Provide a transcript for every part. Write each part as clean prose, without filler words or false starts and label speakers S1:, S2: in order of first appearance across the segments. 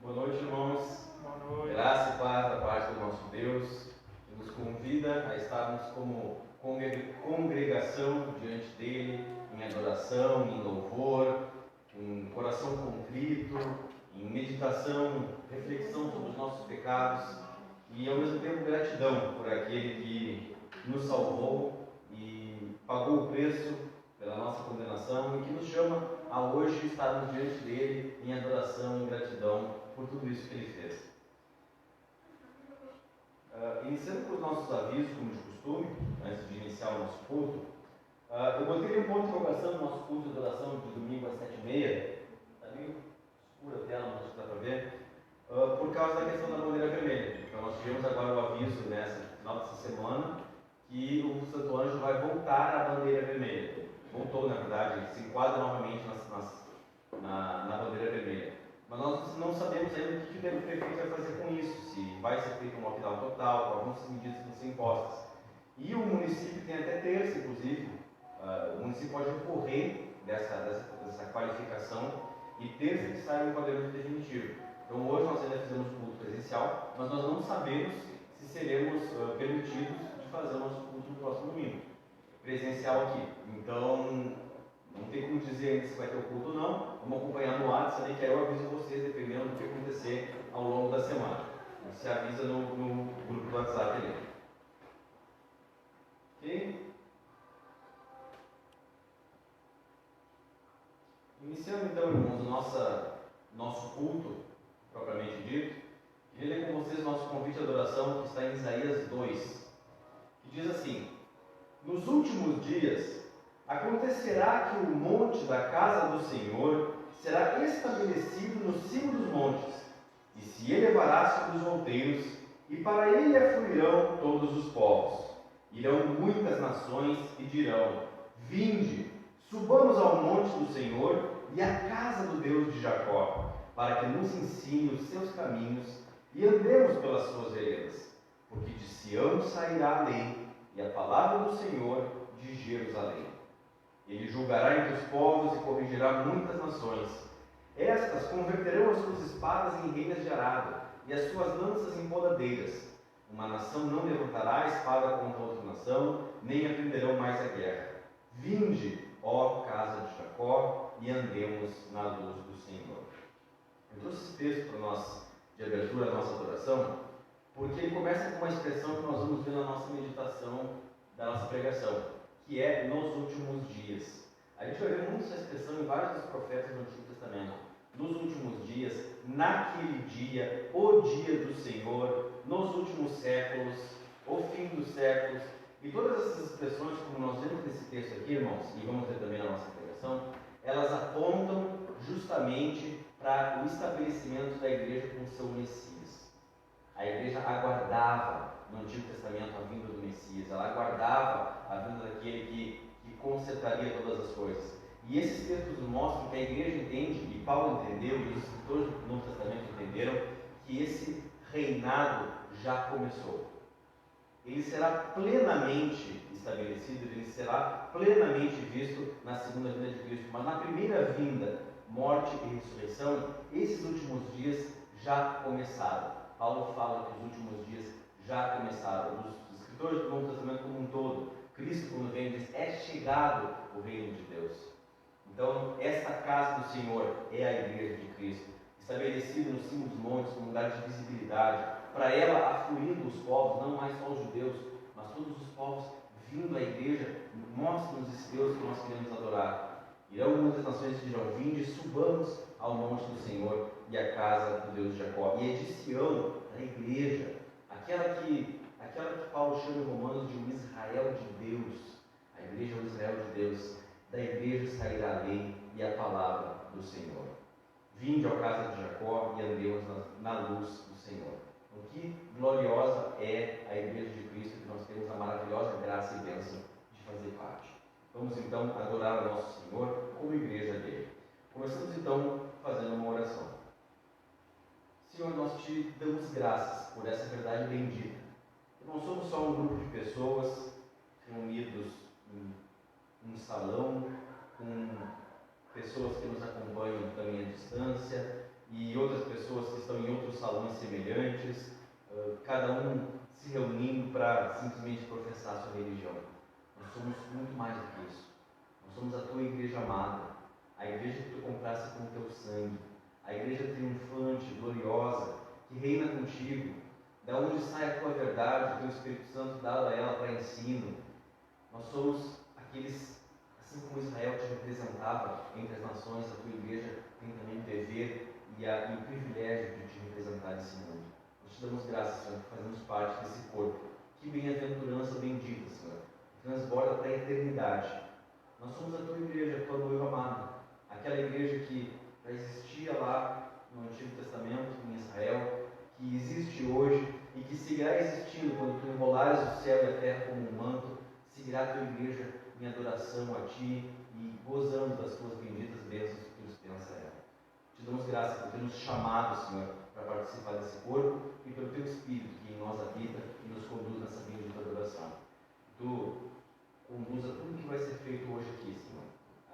S1: Boa noite, irmãos.
S2: Boa noite.
S1: Graça e paz da parte do nosso Deus, que nos convida a estarmos como congregação diante dele, em adoração, em louvor, em coração contrito, em meditação, reflexão sobre os nossos pecados e, ao mesmo tempo, gratidão por aquele que nos salvou e pagou o preço pela nossa condenação e que nos chama a hoje estarmos diante dele em adoração e gratidão por tudo isso que ele fez. Iniciando com os nossos avisos, como de costume, antes de iniciar o nosso culto, eu botei um ponto de interrogação no nosso culto de adoração de domingo às 7h30, está meio escura a tela, mas dá para ver, por causa da questão da bandeira vermelha. Então nós tivemos agora o aviso no final dessa semana que o Santo Anjo vai voltar à bandeira vermelha. Voltou, na verdade, ele se enquadra novamente na bandeira vermelha. Mas nós não sabemos ainda o que o prefeito vai fazer com isso, se vai ser feito um lockdown total, com algumas medidas que vão ser impostas. E o município tem até terça, inclusive, o município pode recorrer dessa qualificação e terça que sai o enquadramento definitivo. Então hoje nós ainda fizemos culto presencial, mas nós não sabemos se seremos permitidos de fazer o nosso culto no próximo domingo, presencial aqui. Então, não tem como dizer ainda se vai ter o culto ou não. Vamos acompanhar no WhatsApp, que aí eu aviso vocês, dependendo do que acontecer ao longo da semana. Você avisa no grupo do WhatsApp ali. Ok? Iniciando então, irmãos, o nosso culto, propriamente dito, queria ler com vocês o nosso convite à adoração, que está em Isaías 2, que diz assim: nos últimos dias acontecerá que o monte da casa do Senhor será estabelecido no cimo dos montes, e se elevará sobre os outeiros, e para ele afluirão todos os povos. Irão muitas nações e dirão: vinde, subamos ao monte do Senhor e à casa do Deus de Jacó, para que nos ensine os seus caminhos e andemos pelas suas veredas. Porque de Sião sairá a lei e a palavra do Senhor de Jerusalém. Ele julgará entre os povos e corrigirá muitas nações. Estas converterão as suas espadas em reinas de arado e as suas lanças em podadeiras. Uma nação não levantará a espada contra outra nação, nem aprenderão mais a guerra. Vinde, ó casa de Jacó, e andemos na luz do Senhor. Eu trouxe esse texto para nós, de abertura à nossa adoração, porque ele começa com uma expressão que nós vamos ver na nossa meditação da nossa pregação, que é nos últimos dias. A gente vai ver muito essa expressão em vários dos profetas do Antigo Testamento. Nos últimos dias, naquele dia, o dia do Senhor, nos últimos séculos, o fim dos séculos. E todas essas expressões, como nós vemos nesse texto aqui, irmãos, e vamos ver também na nossa pregação, elas apontam justamente para o estabelecimento da igreja com o seu Messias. A igreja aguardava no Antigo Testamento a vinda do Messias, ela aguardava a vinda daquele que consertaria todas as coisas. E esses textos mostram que a igreja entende, e Paulo entendeu, e os escritores do Novo Testamento entenderam, que esse reinado já começou. Ele será plenamente estabelecido, ele será plenamente visto na segunda vinda de Cristo. Mas na primeira vinda, morte e ressurreição, esses últimos dias já começaram. Paulo fala que os últimos dias já começaram. Os escritores do Novo Testamento como um todo, Cristo, quando vem, diz: é chegado o reino de Deus. Então, esta casa do Senhor é a igreja de Cristo, estabelecida no cimo dos montes, como lugar de visibilidade, para ela afluindo os povos, não mais só os judeus, mas todos os povos vindo à igreja. Mostra-nos esse Deus que nós queremos adorar. Irão muitas nações que dirão: vinde, subamos ao monte do Senhor e à casa do Deus de Jacó. E é de Sião, a igreja, aquela que Paulo chama em Romanos de um Israel de Deus. A igreja é o Israel de Deus. Da igreja sairá a lei e a palavra do Senhor. Vinde ao casa de Jacó e andemos na luz do Senhor. O que gloriosa é a igreja de Cristo, que nós temos a maravilhosa graça e bênção de fazer parte. Vamos então adorar o nosso Senhor como igreja dele. Começamos então fazendo uma oração. Senhor, nós te damos graças por essa verdade bendita. Não somos só um grupo de pessoas reunidos em um salão, com pessoas que nos acompanham também à distância e outras pessoas que estão em salões semelhantes, cada um se reunindo para simplesmente professar a sua religião. Nós somos muito mais do que isso. Nós somos a tua igreja amada, a igreja que tu compraste com o teu sangue, a igreja triunfante, gloriosa, que reina contigo, da onde sai a tua verdade, o teu Espírito Santo dado a ela para ensino. Nós somos aqueles, assim como Israel te representava entre as nações, a tua igreja tem também o dever e o privilégio de te representar nesse mundo. Nós te damos graças, Senhor, que fazemos parte desse corpo. Que bem-aventurança bendita, Senhor, que transborda para a eternidade. Nós somos a tua igreja, a tua noiva amada, aquela igreja que já existia lá no Antigo Testamento, em Israel, que existe hoje e que seguirá existindo quando tu enrolares o céu e a terra como um manto. Seguirá a tua igreja em adoração a ti e gozando das tuas benditas bênçãos que tu dispensa a ela. Te damos graças por ter nos chamado, Senhor, para participar desse corpo e pelo teu Espírito que em nós habita e nos conduz nessa bendita adoração. Tu conduza tudo o que vai ser feito hoje aqui, Senhor.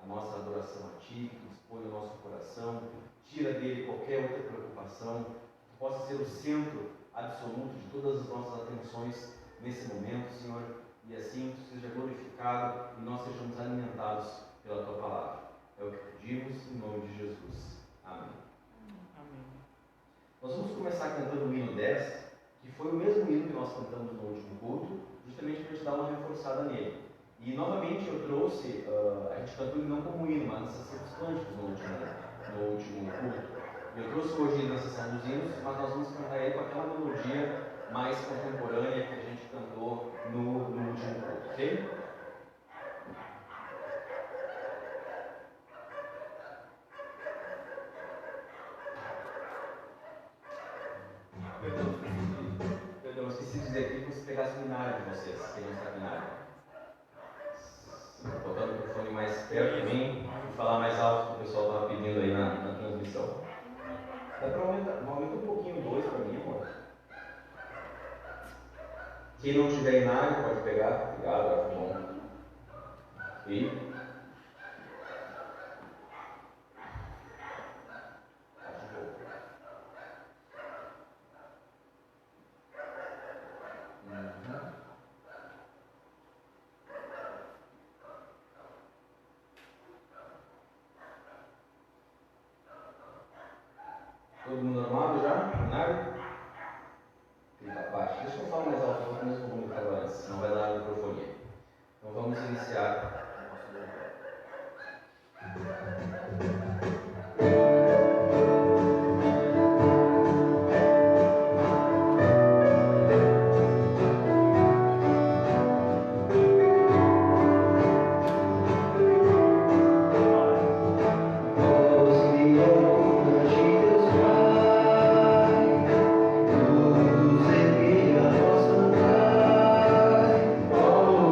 S1: A nossa adoração a ti, que dispõe o nosso coração, tira dele qualquer outra preocupação, que possa ser o centro absoluto de todas as nossas atenções nesse momento, Senhor, e assim tu seja glorificado e nós sejamos alimentados pela tua palavra. É o que pedimos em nome de Jesus. Amém.
S2: Amém.
S1: Nós vamos começar cantando o hino 10, que foi o mesmo hino que nós cantamos no último culto, justamente para te dar uma reforçada nele. E novamente eu trouxe, a gente cantou ele não como hino, mas nas sessão dos cânticos no último culto. Eu trouxe hoje ele na sessão dos hinos, mas nós vamos cantar ele com aquela melodia mais contemporânea que a gente cantou no último culto, ok? Perdão, esqueci de dizer aqui que você pegasse o binário de vocês, que não está binário. Botando o microfone mais perto de mim e falar mais alto que o pessoal estava pedindo aí na transmissão. Dá para aumentar um pouquinho o 2 para mim, amor? Quem não tiver binário pode pegar. Obrigado, acho bom. E todo mundo armado já? Binário? Tá baixo. Deixa eu falar mais alto, porque eu vou comunicar agora, senão vai dar a microfonia. Então vamos iniciar o nosso louvor.
S3: Oh,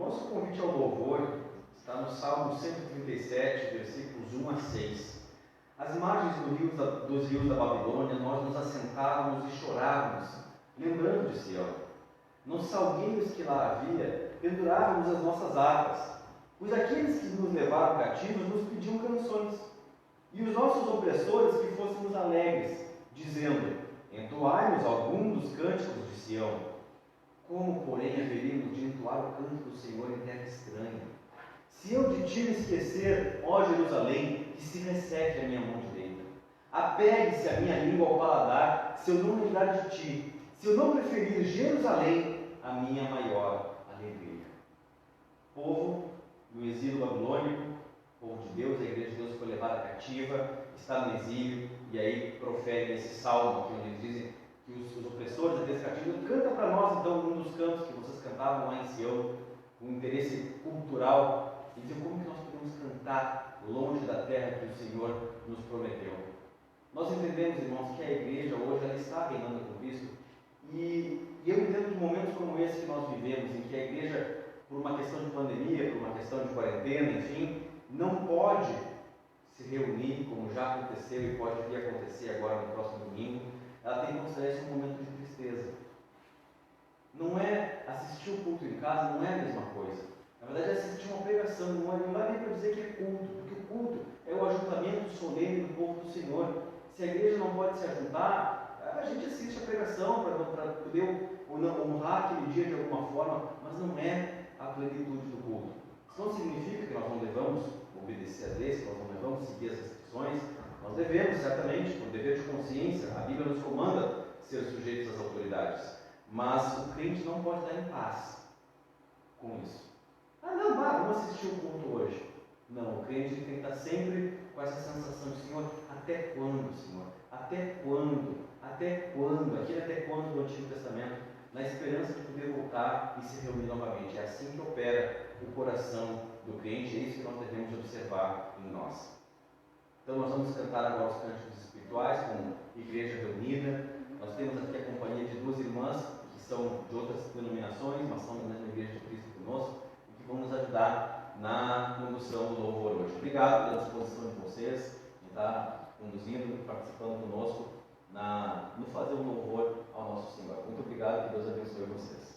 S1: nosso convite ao louvor está no Salmo 137, versículos 1 a 6. Às margens dos rios da Babilônia, nós nos assentávamos e chorávamos, lembrando de Sião. Nos salgueiros que lá havia, pendurávamos as nossas harpas, pois aqueles que nos levaram cativos nos pediam canções, e os nossos opressores que fôssemos alegres, dizendo: entoai-nos algum dos cânticos de Sião. Como, porém, haveríamos de entoar o canto do Senhor em terra estranha? Se eu de ti me esquecer, ó Jerusalém, que se resseque a minha mão direita. Apegue-se a minha língua ao paladar, se eu não lembrar de ti, se eu não preferir Jerusalém, a minha maior alegria. Povo do exílio babilônico, povo de Deus, a igreja de Deus foi levada cativa, está no exílio, e aí proferem esse salmo aqui, onde eles dizem que os opressores daqueles cativos, canta para nós então um dos cantos que vocês cantavam lá em Sião, um interesse cultural. E dizer como que nós podemos cantar longe da terra que o Senhor nos prometeu. Nós entendemos, irmãos, que a igreja hoje ela está reinando com Cristo, e eu entendo que momentos como esse que nós vivemos, em que a igreja, por uma questão de pandemia, por uma questão de quarentena, enfim, não pode se reunir, como já aconteceu e pode vir a acontecer agora no próximo domingo, ela tem que considerar isso um momento de tristeza. Não é assistir o culto em casa, não é a mesma coisa. Na verdade, é assistir uma pregação, não dá nem para dizer que é culto, porque o culto é o ajuntamento solene do povo do Senhor. Se a igreja não pode se ajuntar, a gente assiste a pregação para poder honrar aquele dia de alguma forma, mas não é a plenitude do culto. Isso não significa que nós não devamos obedecer às leis, que nós não devamos seguir as restrições. Nós devemos, certamente, por dever de consciência, a Bíblia nos comanda ser sujeitos às autoridades, mas o crente não pode estar em paz com isso. Vamos assistir o culto hoje. Não, o crente tem que estar sempre com essa sensação de: Senhor, até quando, Senhor? Até quando? Até quando? Aquele até quando do Antigo Testamento, na esperança de poder voltar e se reunir novamente. É assim que opera o coração do crente, é isso que nós devemos observar em nós. Então nós vamos cantar agora os cânticos espirituais como igreja reunida. Nós temos aqui a companhia de duas irmãs que são de outras denominações, mas são da mesma igreja de Cristo conosco, e que vão nos ajudar na condução do louvor hoje. Obrigado pela disposição de vocês, de estar conduzindo, participando conosco no fazer um louvor ao nosso Senhor. Muito obrigado e que Deus abençoe vocês.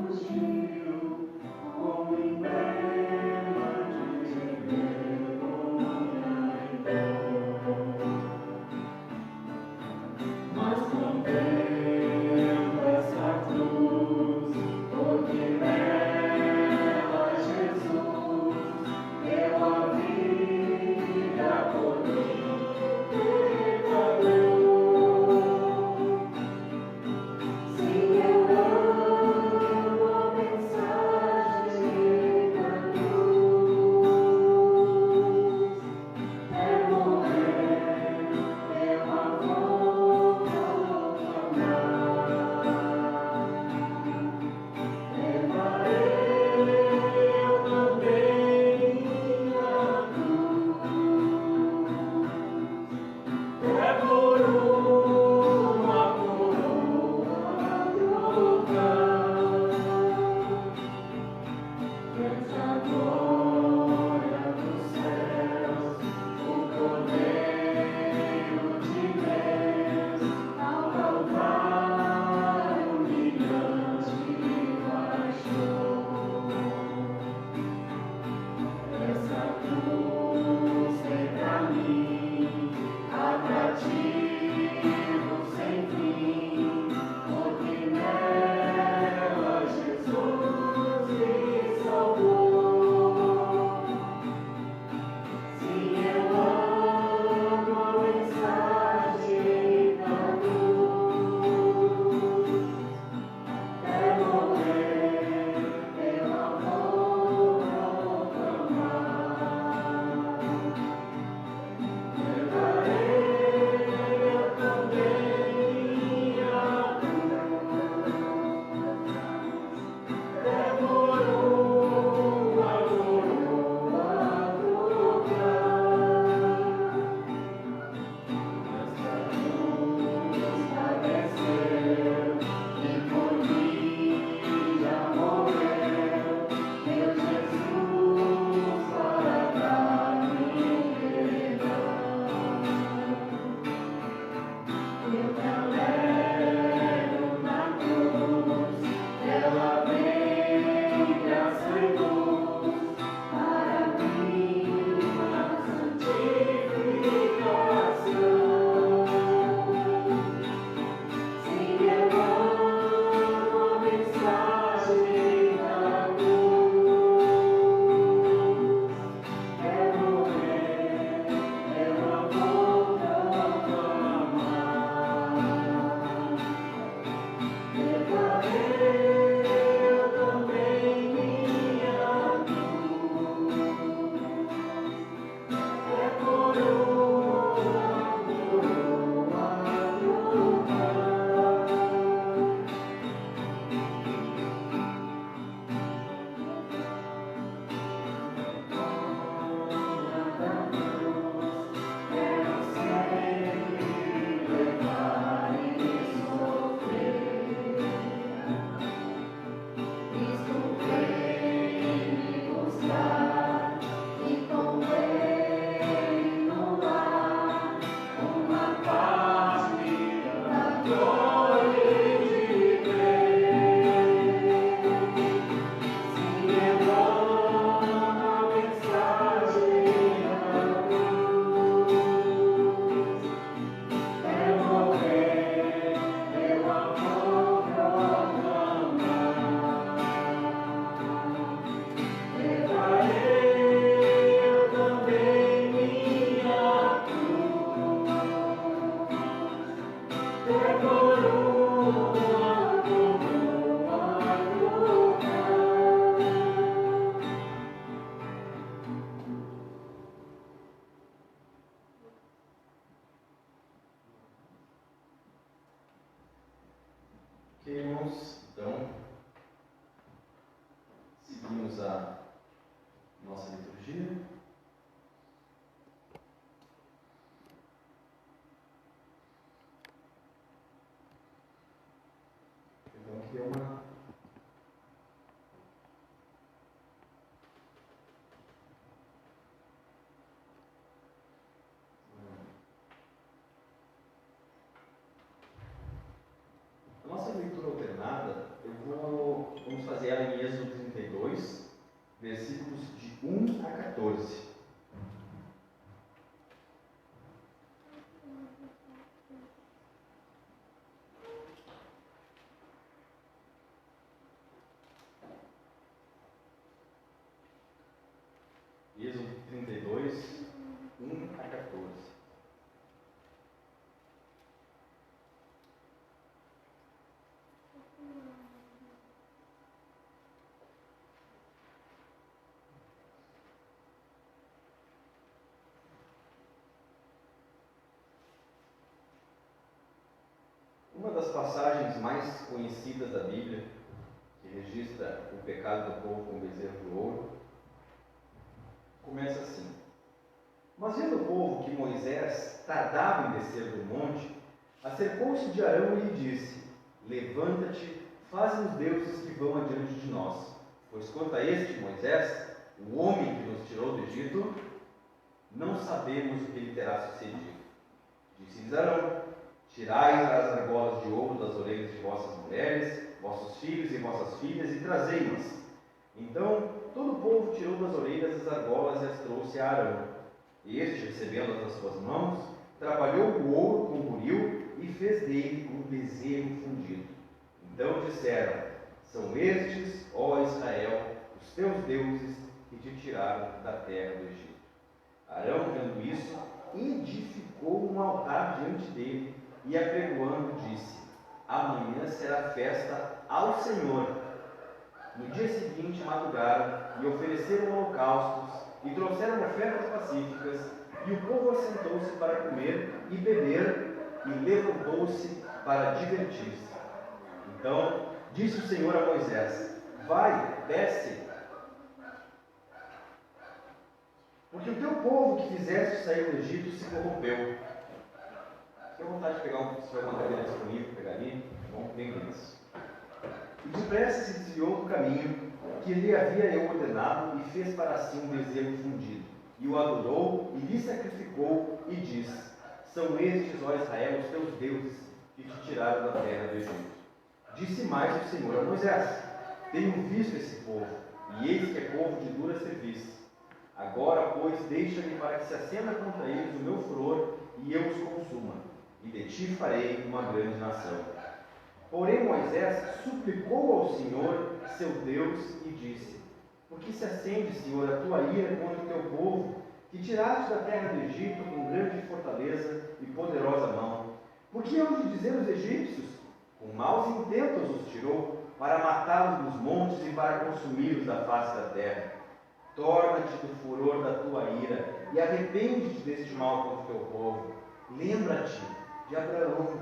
S2: Fugiu, como em breve.
S1: 14. Êxodo 32, 1 a 14. Uma das passagens mais conhecidas da Bíblia, que registra o pecado do povo com o bezerro de ouro, começa assim: Mas vendo o povo que Moisés tardava em descer do monte, acercou-se de Arão e lhe disse: Levanta-te, faze-nos deuses que vão adiante de nós. Pois quanto a este Moisés, o homem que nos tirou do Egito, não sabemos o que lhe terá sucedido. Disse-lhes Arão: Tirai as argolas de ouro das orelhas de vossas mulheres, vossos filhos e vossas filhas, e trazei-nas. Então todo o povo tirou das orelhas as argolas e as trouxe a Arão. Este, recebendo-as das suas mãos, trabalhou o ouro com o buril e fez dele um bezerro fundido. Então disseram: São estes, ó Israel, os teus deuses que te tiraram da terra do Egito. Arão, vendo isso, edificou um altar diante dele e, apregoando, disse: Amanhã será festa ao Senhor. No dia seguinte madrugaram e ofereceram holocaustos e trouxeram ofertas pacíficas, e o povo assentou-se para comer e beber e levantou-se para divertir-se. Então disse o Senhor a Moisés: Vai, desce, porque o teu povo que fizeste sair do Egito se corrompeu. Tenho vontade de pegar se tiver uma cadeira disponível, pegar ali, bom, bem isso. E depressa se desviou do caminho que lhe havia eu ordenado e fez para si um bezerro fundido. E o adorou e lhe sacrificou e disse: São estes, ó Israel, os teus deuses que te tiraram da terra do Egito. Disse mais o Senhor a Moisés: Tenho visto esse povo, e eis que é povo de dura serviço. Agora, pois, deixa-me para que se acenda contra eles o meu furor e eu os consuma, e de ti farei uma grande nação. Porém Moisés suplicou ao Senhor, seu Deus, e disse: Por que se acende, Senhor, a tua ira contra o teu povo, que tiraste da terra do Egito com grande fortaleza e poderosa mão? Por que hão de dizer os egípcios: Com maus intentos os tirou, para matá-los nos montes e para consumi-los da face da terra? Torna-te do furor da tua ira e arrepende-te deste mal contra o teu povo. Lembra-te de Abraão,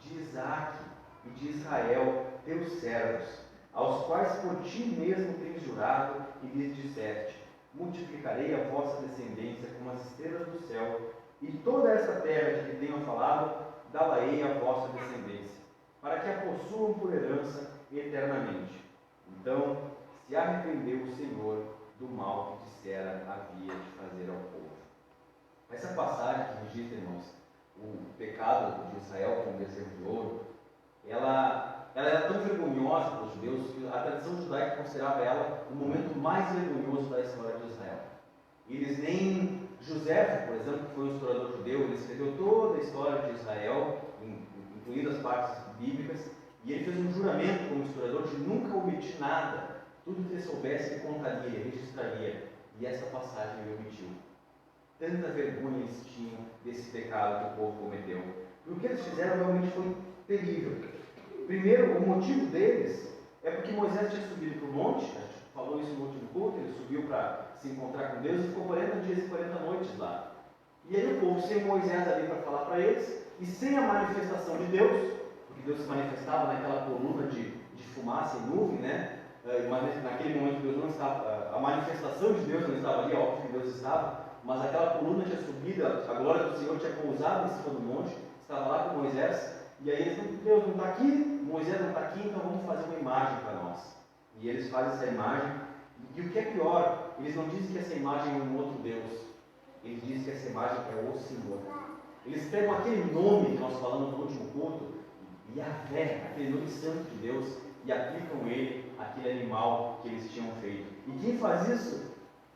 S1: de Isaque e de Israel, teus servos, aos quais por ti mesmo tens jurado e lhes disseste: multiplicarei a vossa descendência como as estrelas do céu, e toda esta terra de que tenho falado, dá-la-ei à vossa descendência, para que a possuam por herança eternamente. Então se arrependeu o Senhor do mal que dissera havia de fazer ao povo. Essa passagem que registra, irmãos, o pecado de Israel com o bezerro de ouro, ela era tão vergonhosa para os judeus que a tradição judaica considerava ela o momento mais vergonhoso da história de Israel. Eles nem José, por exemplo, que foi um historiador judeu, ele escreveu toda a história de Israel, incluindo as partes bíblicas, e ele fez um juramento como historiador de nunca omitir nada. Tudo que ele soubesse, ele contaria, registraria. E essa passagem ele omitiu. Tanta vergonha eles tinham desse pecado que o povo cometeu. E o que eles fizeram realmente foi terrível. Primeiro, o motivo deles é porque Moisés tinha subido para o monte, a gente falou isso no último culto, ele subiu para se encontrar com Deus e ficou 40 dias e 40 noites lá. E aí o povo, sem Moisés ali para falar para eles, e sem a manifestação de Deus, porque Deus se manifestava naquela coluna de fumaça e nuvem, né? Mas naquele momento Deus não estava, a manifestação de Deus não estava ali, óbvio que Deus estava, mas aquela coluna tinha subido, a glória do Senhor tinha pousado em cima do monte, estava lá com Moisés, e aí eles não, Deus não está aqui, Moisés não está aqui, então vamos fazer uma imagem para nós. E eles fazem essa imagem, e o que é pior, eles não dizem que essa imagem é um outro Deus, eles dizem que essa imagem é o Senhor. Eles pegam aquele nome que nós falamos no último culto, Yahvé, aquele nome santo de Deus, e aplicam ele àquele animal que eles tinham feito. E quem faz isso?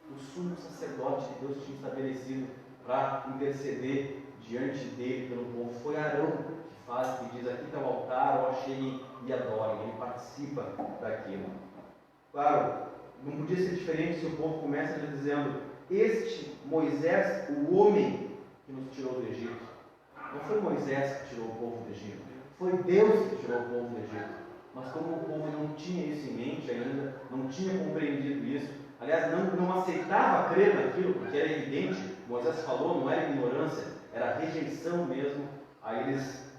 S1: O o sumo sacerdote que Deus tinha estabelecido para interceder diante dele pelo povo. Foi Arão que diz: aqui está o altar, ó, cheguem e adorem. Ele participa daquilo. Claro, não podia ser diferente se o povo começa dizendo: este Moisés, o homem que nos tirou do Egito. Não foi Moisés que tirou o povo do Egito, foi Deus que tirou o povo do Egito. Mas como o povo não tinha isso em mente ainda, não tinha compreendido isso, aliás, não aceitava crer naquilo, porque era evidente, Moisés falou, não era ignorância, era rejeição mesmo. Aí eles,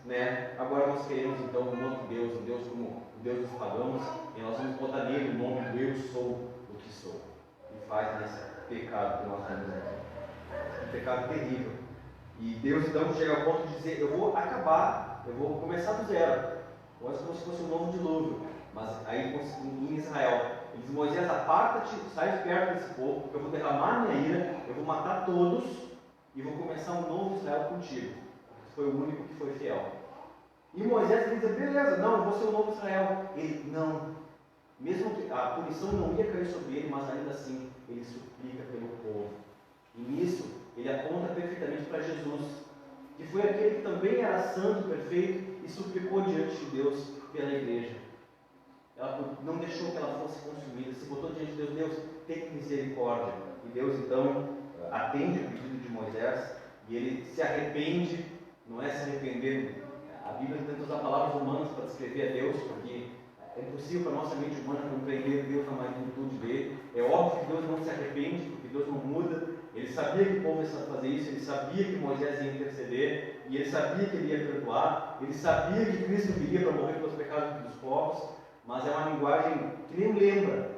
S1: agora nós queremos então um outro Deus, um Deus como o Deus dos pagãos, e nós vamos botar nele o nome do eu sou o que sou. E faz nesse pecado que nós temos aqui. Um pecado terrível. E Deus então chega ao ponto de dizer: eu vou acabar, eu vou começar do zero. Quase como se fosse um novo dilúvio. Mas aí em Israel, ele diz: Moisés, aparta-te, sai de perto desse povo, porque eu vou derramar minha ira, eu vou matar todos e vou começar um novo Israel contigo. Foi o único que foi fiel. E Moisés diz: beleza, não, eu vou ser o novo Israel. Ele: não. Mesmo que a punição não ia cair sobre ele, mas ainda assim ele suplica pelo povo. E nisso ele aponta perfeitamente para Jesus, que foi aquele que também era santo, perfeito, e suplicou diante de Deus pela igreja. Ela não deixou que ela fosse consumida, se botou diante de Deus: Deus, tem misericórdia. E Deus então atende o pedido de Moisés, e ele se arrepende. Não é se arrepender, a Bíblia tenta usar palavras humanas para descrever a Deus, porque é impossível para a nossa mente humana compreender Deus na magnitude dele. É óbvio que Deus não se arrepende, porque Deus não muda. Ele sabia que o povo ia fazer isso, ele sabia que Moisés ia interceder, e ele sabia que ele ia perdoar, ele sabia que Cristo viria para morrer pelos pecados dos povos, mas é uma linguagem que nem lembra.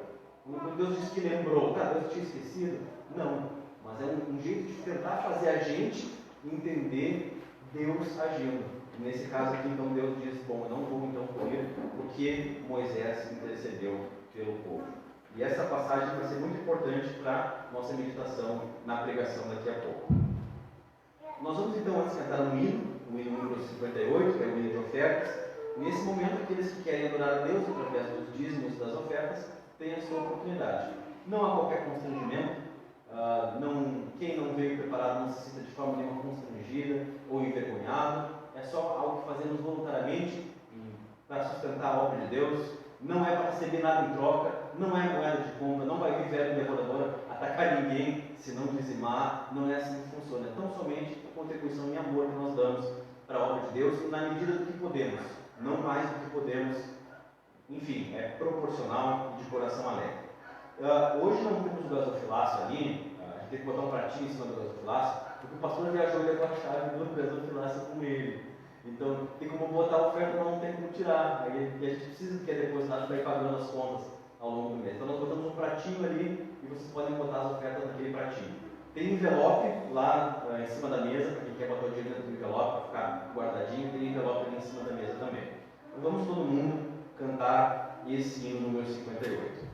S1: Quando Deus diz que lembrou, Deus tinha esquecido? Não, mas é um jeito de tentar fazer a gente entender Deus agindo. Nesse caso aqui, então, Deus diz: bom, eu não vou então punir, porque Moisés intercedeu pelo povo. E essa passagem vai ser muito importante para a nossa meditação na pregação daqui a pouco. Nós vamos então antes cantar um hino, o hino número 58, que é o hino de ofertas. Nesse momento, aqueles que querem adorar a Deus através dos dízimos das ofertas têm a sua oportunidade. Não há qualquer constrangimento. Quem não veio preparado não se sinta de forma nenhuma constrangida ou envergonhado. É só algo que fazemos voluntariamente para sustentar a obra de Deus. Não é para receber nada em troca, não é moeda de compra, não vai vir verbo devorador atacar ninguém se não dizimar. Não é assim que funciona. É tão somente a contribuição em amor que nós damos para a obra de Deus, na medida do que podemos, não mais do que podemos. Enfim, é proporcional e de coração alegre. Hoje não temos gasofilácio ali, a gente tem que botar um pratinho em cima do gasofilácio, porque o pastor viajou e levou a chave do gasofilácio com ele. Então tem como botar a oferta, não tem como tirar. Aí a gente precisa que é depositado para ir pagando as contas ao longo do mês. Então nós botamos um pratinho ali e vocês podem botar as ofertas naquele pratinho. Tem envelope lá em cima da mesa, para quem quer botar o dinheiro dentro do envelope para ficar guardadinho. Tem envelope ali em cima da mesa também. Então vamos todo mundo cantar esse hino número 58.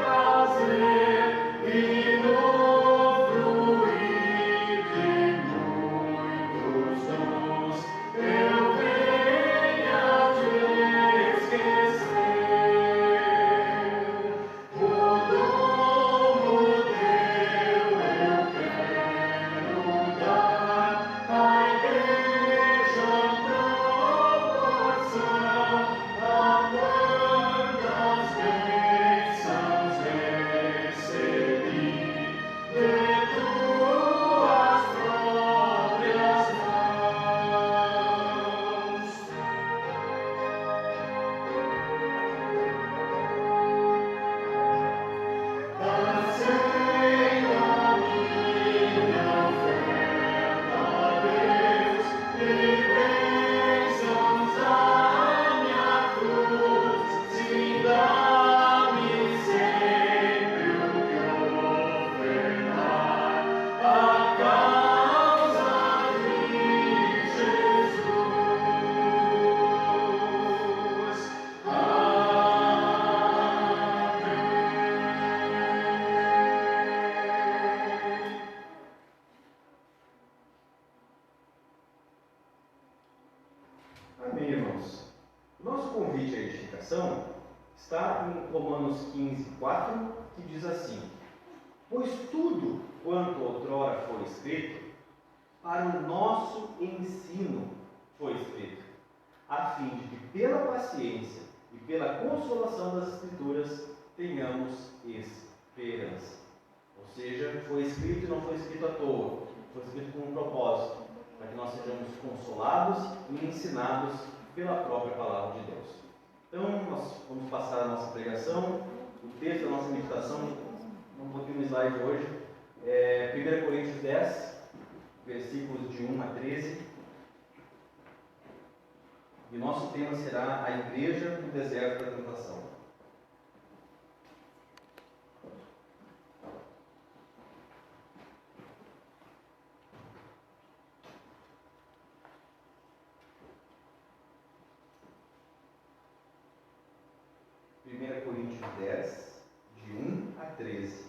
S2: Prazer
S1: pregação está em Romanos 15, 4, que diz assim: pois tudo quanto outrora foi escrito, para o nosso ensino foi escrito, a fim de que pela paciência e pela consolação das Escrituras tenhamos esperança. Ou seja, foi escrito e não foi escrito à toa, foi escrito com um propósito, para que nós sejamos consolados e ensinados pela própria palavra de Deus. Então, nós vamos passar a nossa pregação, o texto da nossa meditação, um pouquinho no slide hoje, 1 Coríntios 10, versículos de 1 a 13. E o nosso tema será a igreja no deserto da tentação. Coríntios 10, de 1 a 13.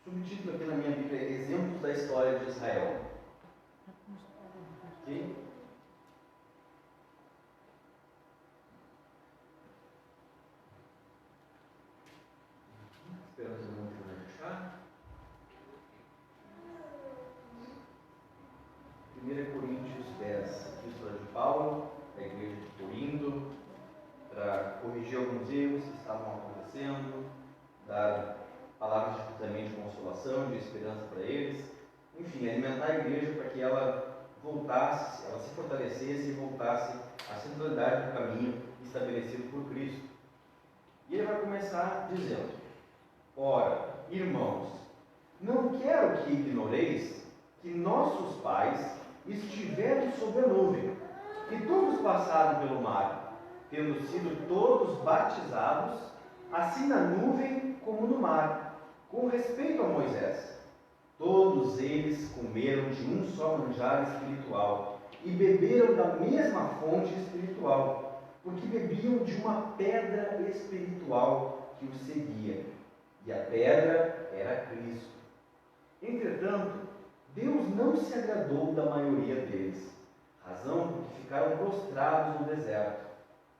S1: Subtítulo aqui na minha Bíblia é Exemplos da História de Israel. Ok? Esperamos um momento para fechar. 1 Coríntios 10, epístola de Paulo, da igreja de Corinto, para corrigir alguns erros que estavam acontecendo, dar palavras também de consolação, de esperança para eles, enfim, alimentar a igreja para que ela voltasse, ela se fortalecesse e voltasse à centralidade do caminho estabelecido por Cristo. E ele vai começar dizendo: ora, irmãos, não quero que ignoreis que nossos pais estiveram sob a nuvem, e todos passaram pelo mar, tendo sido todos batizados, assim na nuvem como no mar. Com respeito a Moisés, todos eles comeram de um só manjar espiritual e beberam da mesma fonte espiritual, porque bebiam de uma pedra espiritual que os seguia, e a pedra era Cristo. Entretanto, Deus não se agradou da maioria deles, razão porque ficaram prostrados no deserto.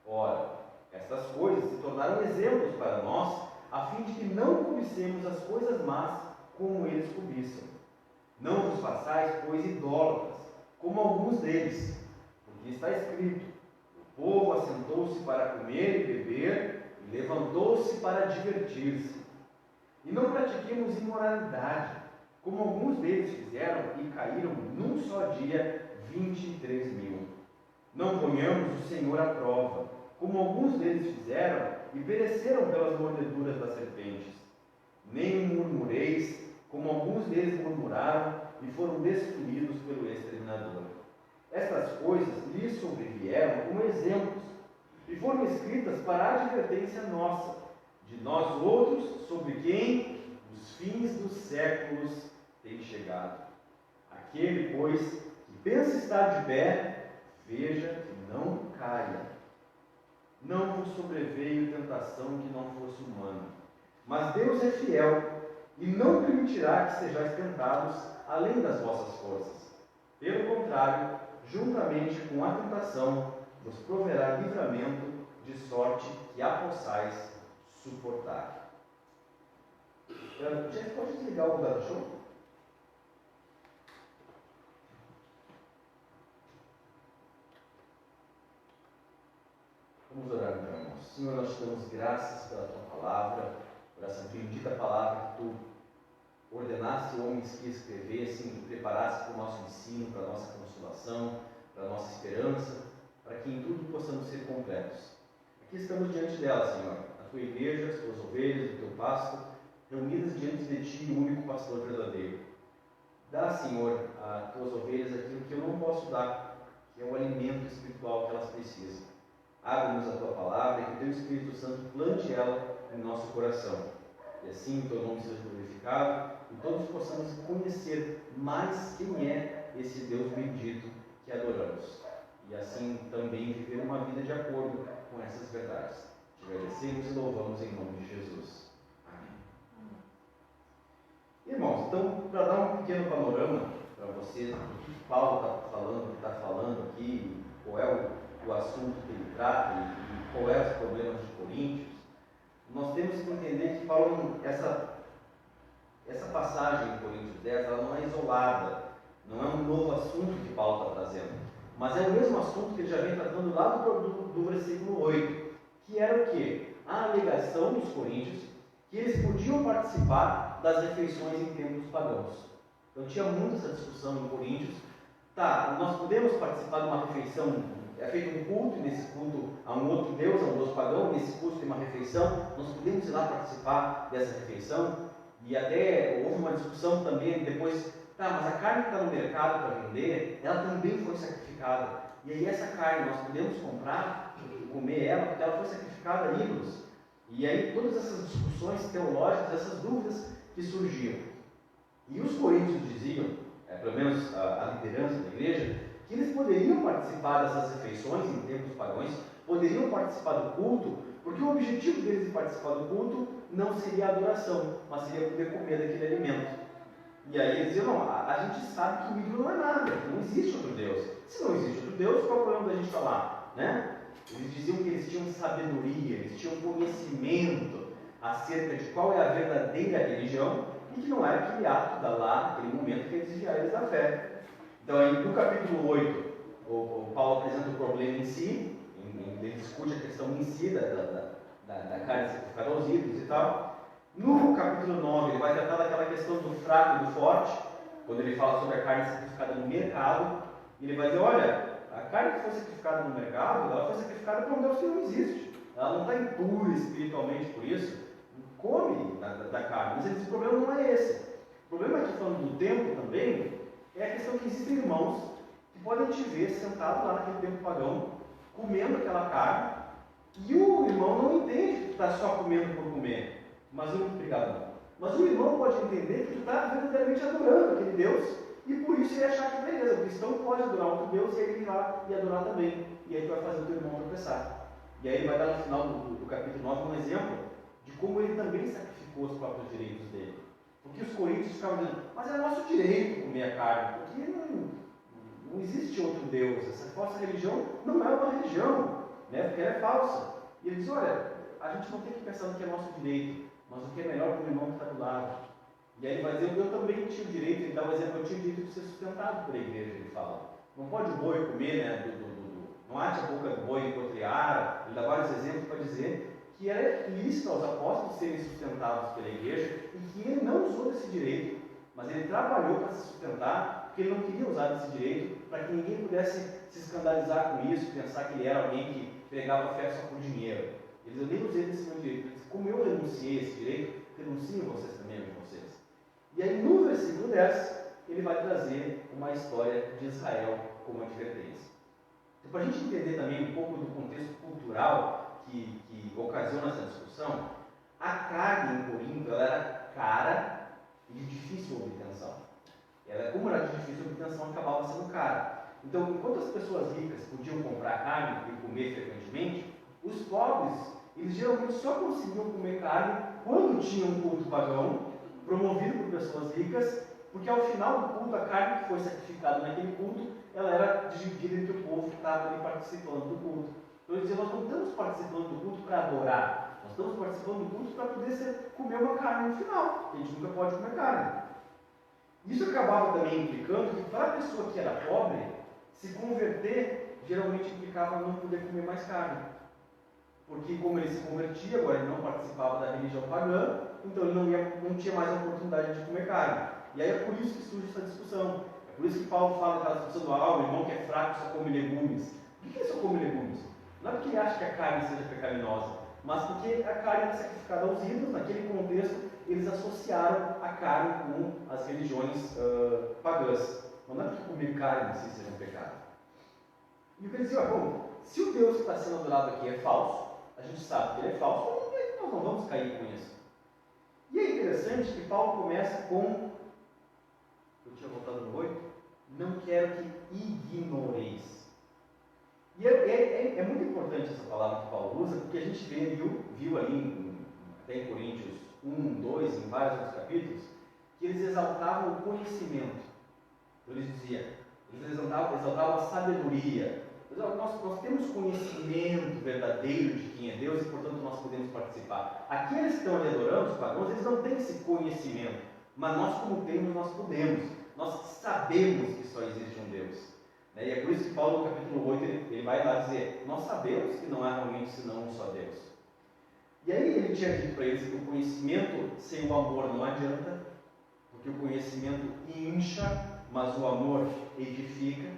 S1: Ora, estas coisas se tornaram exemplos para nós, a fim de que não cobicemos as coisas más como eles cobiçam. Não vos façais, pois, idólatras, como alguns deles, porque está escrito: o povo assentou-se para comer e beber, e levantou-se para divertir-se. E não pratiquemos imoralidade, como alguns deles fizeram e caíram num só dia 23.000. Não ponhamos o Senhor à prova, como alguns deles fizeram e pereceram pelas mordeduras das serpentes. Nem murmureis, como alguns deles murmuraram e foram destruídos pelo exterminador. Estas coisas lhes sobrevieram como exemplos, e foram escritas para a advertência nossa, de nós outros, sobre quem os fins dos séculos têm chegado. Aquele, pois, que pensa estar de pé, veja que não caia. Não vos sobreveio tentação que não fosse humana, mas Deus é fiel, e não permitirá que sejais tentados além das vossas forças. Pelo contrário, juntamente com a tentação, vos proverá livramento, de sorte que a possais suportar. Jeff, pode desligar o guarda-chuva? Vamos orar então, irmãos. Senhor, nós te damos graças pela tua palavra, por essa bendita palavra que tu ordenaste homens que escrevessem, que preparaste para o nosso ensino, para a nossa consolação, para a nossa esperança, para que em tudo possamos ser completos. Aqui estamos diante dela, Senhor, a tua igreja, as tuas ovelhas, o teu pasto, reunidas diante de ti, o único pastor verdadeiro. Dá, Senhor, a tuas ovelhas aquilo que eu não posso dar, que é o alimento espiritual que elas precisam. Abre-nos a tua palavra e que o teu Espírito Santo plante ela em nosso coração. E assim o teu nome seja glorificado e todos possamos conhecer mais quem é esse Deus bendito que adoramos. E assim também viver uma vida de acordo com essas verdades. Te agradecemos e louvamos em nome de Jesus. Amém. Irmãos, então, para dar um pequeno panorama para vocês do que Paulo está falando aqui, qual é o assunto que ele trata e qual é os problemas de Coríntios, nós temos que entender que Paulo, essa passagem em Coríntios 10, ela não é isolada, não é um novo assunto que Paulo está trazendo, mas é o mesmo assunto que ele já vem tratando lá do versículo 8, que era o quê? A alegação dos coríntios que eles podiam participar das refeições em tempos pagãos. Então tinha muito essa discussão em Coríntios. Tá, nós podemos participar de uma refeição, é feito um culto, e nesse culto há um outro Deus, há um Deus pagão, nesse culto tem uma refeição, nós podemos ir lá participar dessa refeição. E até houve uma discussão também depois, tá, mas a carne que está no mercado para vender, ela também foi sacrificada. E aí essa carne nós podemos comprar e comer ela, porque ela foi sacrificada a ídolos. E aí todas essas discussões teológicas, essas dúvidas que surgiam. E os coríntios diziam, pelo menos a liderança da igreja, que eles poderiam participar dessas refeições em tempos pagãos, poderiam participar do culto, porque o objetivo deles de participar do culto não seria a adoração, mas seria poder comer daquele alimento. E aí eles diziam, não, a gente sabe que o ídolo não é nada, não existe outro Deus. Se não existe outro Deus, qual é o problema da gente falar? Né? Eles diziam que eles tinham sabedoria, eles tinham conhecimento acerca de qual é a verdadeira religião e que não era aquele ato lá, aquele momento que eles exigiam eles da fé. Então, aí, no capítulo 8, o Paulo apresenta o problema em si, ele discute a questão em si da carne sacrificada aos ídolos e tal. No capítulo 9, ele vai tratar daquela questão do fraco e do forte, quando ele fala sobre a carne sacrificada no mercado, e ele vai dizer, olha, a carne que foi sacrificada no mercado, ela foi sacrificada por um Deus que não existe. Ela não está impura espiritualmente por isso, come da carne. Mas ele diz, o problema não é esse. O problema aqui, falando do tempo também, é a questão que existem irmãos que podem te ver sentado lá naquele tempo pagão, comendo aquela carne, e o irmão não entende que tu está só comendo por comer. Mas o irmão pode entender que tu está verdadeiramente adorando aquele Deus, e por isso ele achar que beleza, o cristão pode adorar outro Deus, e aí ele ir lá e adorar também. E aí tu vai fazer o teu irmão tropeçar. E aí ele vai dar no final do capítulo 9 um exemplo de como ele também sacrificou os próprios direitos dele. Porque os coríntios ficavam dizendo, mas é nosso direito comer a carne, porque não existe outro Deus, essa falsa religião não é uma religião, né? Porque ela é falsa. E ele diz, olha, a gente não tem que pensar no que é nosso direito, mas o que é melhor para o irmão que está do lado. E aí ele vai dizer, eu também tinha o direito, ele dá um exemplo, eu tinha o direito de ser sustentado pela igreja, ele fala. Não pode o boi comer, né, não ate a boca do boi enquanto ele ara. Ele dá vários exemplos para dizer que era lícito aos apóstolos serem sustentados pela igreja e que ele não usou desse direito, mas ele trabalhou para se sustentar, porque ele não queria usar desse direito para que ninguém pudesse se escandalizar com isso, pensar que ele era alguém que pregava fé só por dinheiro. Ele diz, eu nem usei desse meu direito. Ele diz, como eu renunciei a esse direito, renunciem vocês também de vocês. E aí no versículo 10, ele vai trazer uma história de Israel como advertência. Então, para a gente entender também um pouco do contexto cultural que ocasiona essa discussão, a carne em Corinto ela era cara e de difícil obtenção. Como era de difícil obtenção, acabava sendo cara. Então, enquanto as pessoas ricas podiam comprar carne e comer frequentemente, os pobres, eles geralmente só conseguiam comer carne quando tinham um culto pagão, promovido por pessoas ricas, porque ao final do culto, a carne que foi sacrificada naquele culto, ela era dividida entre o povo que estava ali participando do culto. Então, eles diziam, nós não estamos participando do culto para adorar, nós estamos participando do culto para poder comer uma carne no final, a gente nunca pode comer carne. Isso acabava também implicando que para a pessoa que era pobre, se converter geralmente implicava não poder comer mais carne. Porque como ele se convertia, agora ele não participava da religião pagã, então ele não tinha mais a oportunidade de comer carne. E aí é por isso que surge essa discussão. É por isso que Paulo fala daquela discussão do o irmão que é fraco só come legumes. Por que ele só come legumes? Não é porque ele acha que a carne seja pecaminosa, mas porque a carne era sacrificada aos ídolos. Naquele contexto, eles associaram a carne com as religiões pagãs. Não é porque comer carne em si seja um pecado. E o que eles diziam, bom, se o Deus que está sendo adorado aqui é falso, a gente sabe que ele é falso, nós não vamos cair com isso. E é interessante que Paulo começa com, eu tinha voltado no 8, não quero que ignoreis. E é muito importante importante essa palavra que Paulo usa, porque a gente viu ali, até em Coríntios 1, 2, em vários outros capítulos, que eles exaltavam o conhecimento. Eles diziam, eles exaltavam a sabedoria. Nós temos conhecimento verdadeiro de quem é Deus e, portanto, nós podemos participar. Aqueles que estão ali adorando, os pagãos, eles não têm esse conhecimento, mas nós, como temos, nós podemos. Nós sabemos que só existe um Deus. E é por isso que Paulo, no capítulo 8, ele vai lá dizer: nós sabemos que não há realmente senão um só Deus. E aí ele tinha dito para eles que o conhecimento sem o amor não adianta, porque o conhecimento incha, mas o amor edifica.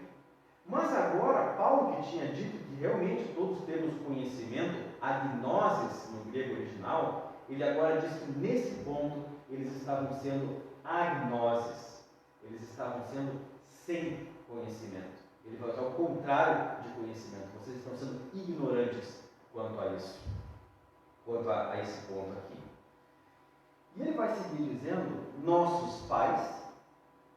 S1: Mas agora, Paulo, que tinha dito que realmente todos temos conhecimento, agnosis no grego original, ele agora diz que nesse ponto eles estavam sendo agnoses, eles estavam sendo sem conhecimento. Ele vai usar o contrário de conhecimento, vocês estão sendo ignorantes quanto a isso, quanto a esse ponto aqui. E ele vai seguir dizendo: nossos pais,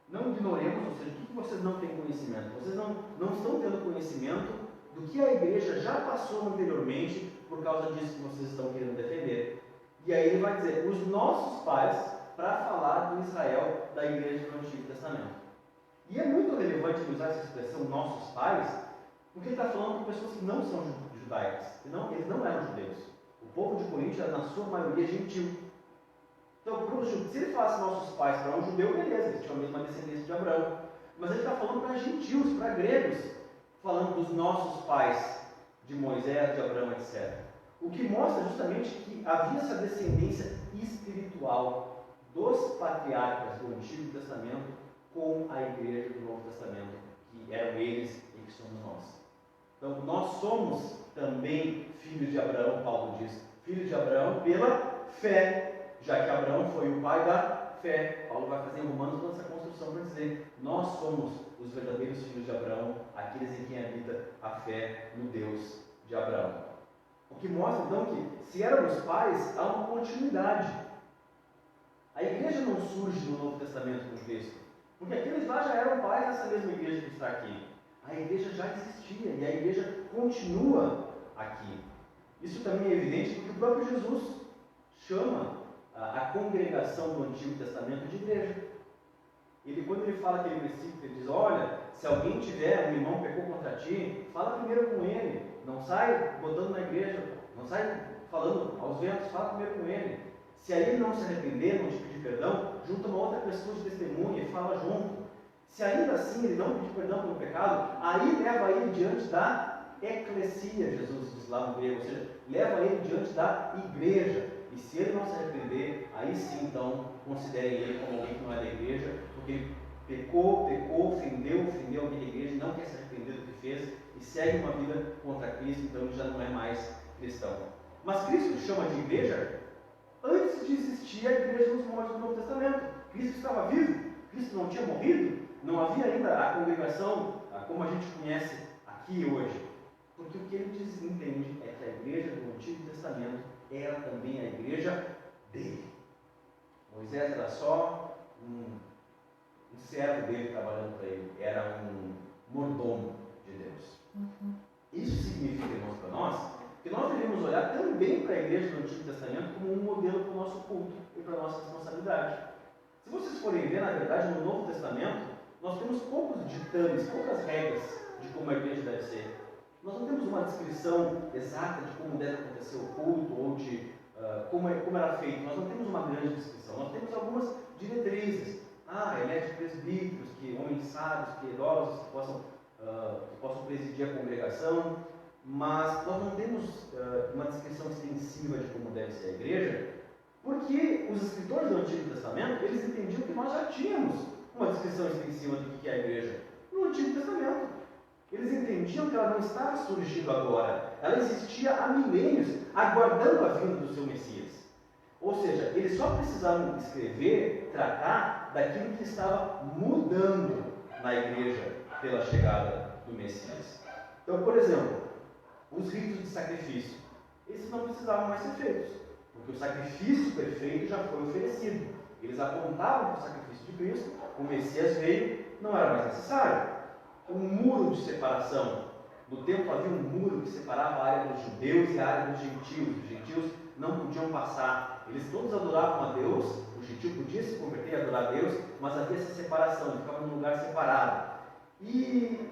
S1: não ignoremos, ou seja, o que vocês não têm conhecimento? Vocês não estão tendo conhecimento do que a igreja já passou anteriormente por causa disso que vocês estão querendo defender. E aí ele vai dizer: os nossos pais, para falar do Israel da igreja do Antigo Testamento. E é muito relevante usar essa expressão nossos pais, porque ele está falando com pessoas que não são judaicas, eles não eram judeus. O povo de Corinto era, na sua maioria, gentil. Então, se ele falasse nossos pais para um judeu, beleza, eles tinham a mesma descendência de Abraão. Mas ele está falando para gentios, para gregos, falando dos nossos pais, de Moisés, de Abraão, etc. O que mostra justamente que havia essa descendência espiritual dos patriarcas do Antigo Testamento com a igreja do Novo Testamento, que eram eles e que somos nós. Então, nós somos também filhos de Abraão, Paulo diz, filhos de Abraão pela fé, já que Abraão foi o pai da fé. Paulo vai fazer em Romanos toda essa construção para dizer: nós somos os verdadeiros filhos de Abraão, aqueles em quem habita a fé no Deus de Abraão. O que mostra então que, se éramos pais, há uma continuidade. A igreja não surge no Novo Testamento com Cristo, porque aqueles lá já eram pais dessa mesma igreja que está aqui. A igreja já existia e a igreja continua aqui. Isso também é evidente porque o próprio Jesus chama a congregação do Antigo Testamento de igreja. Quando ele fala aquele versículo, ele diz: olha, se alguém tiver, um irmão pecou contra ti, fala primeiro com ele, não sai botando na igreja, não sai falando aos ventos, fala primeiro com ele. Se aí ele não se arrepender, não te pedir perdão, junta uma outra pessoa de testemunha e fala junto. Se ainda assim ele não pedir perdão pelo pecado, aí leva ele diante da eclesia, Jesus diz lá no grego, ou seja, leva ele diante da igreja. E se ele não se arrepender, aí sim, então, considerem ele como alguém que não é da igreja, porque ele pecou, ofendeu alguém da igreja, não quer se arrepender do que fez e segue uma vida contra Cristo, então ele já não é mais cristão. Mas Cristo chama de igreja antes de existir a igreja nos moldes do Novo Testamento. Cristo estava vivo, Cristo não tinha morrido, não havia ainda a congregação como a gente conhece aqui hoje. Porque o que ele entende é que a igreja do Antigo Testamento era também a igreja dele. Moisés era só um servo dele trabalhando para ele, era um mordomo de Deus. Isso significa, irmãos, para nós, que nós devemos olhar também para a igreja do Antigo Testamento como um modelo para o nosso culto e para a nossa responsabilidade. Se vocês forem ver, na verdade, no Novo Testamento, nós temos poucos ditames, poucas regras de como a igreja deve ser. Nós não temos uma descrição exata de como deve acontecer o culto ou de como era feito. Nós não temos uma grande descrição. Nós temos algumas diretrizes. Elege presbíteros, homens sábios, piedosos, que possam presidir a congregação. Mas nós não temos uma descrição extensiva de como deve ser a igreja, porque os escritores do Antigo Testamento, eles entendiam que nós já tínhamos uma descrição extensiva do que é a igreja no Antigo Testamento. Eles entendiam que ela não estava surgindo agora, ela existia há milênios, aguardando a vinda do seu Messias. Ou seja, eles só precisavam escrever, tratar daquilo que estava mudando na igreja pela chegada do Messias. Então, por exemplo, os ritos de sacrifício, esses não precisavam mais ser feitos, porque o sacrifício perfeito já foi oferecido. Eles apontavam para o sacrifício de Cristo, o Messias veio, não era mais necessário. Um muro de separação No templo havia um muro que separava a área dos judeus e a área dos gentios. Os gentios não podiam passar. Eles todos adoravam a Deus, o gentio podia se converter e adorar a Deus, mas havia essa separação, ele ficava num lugar separado. E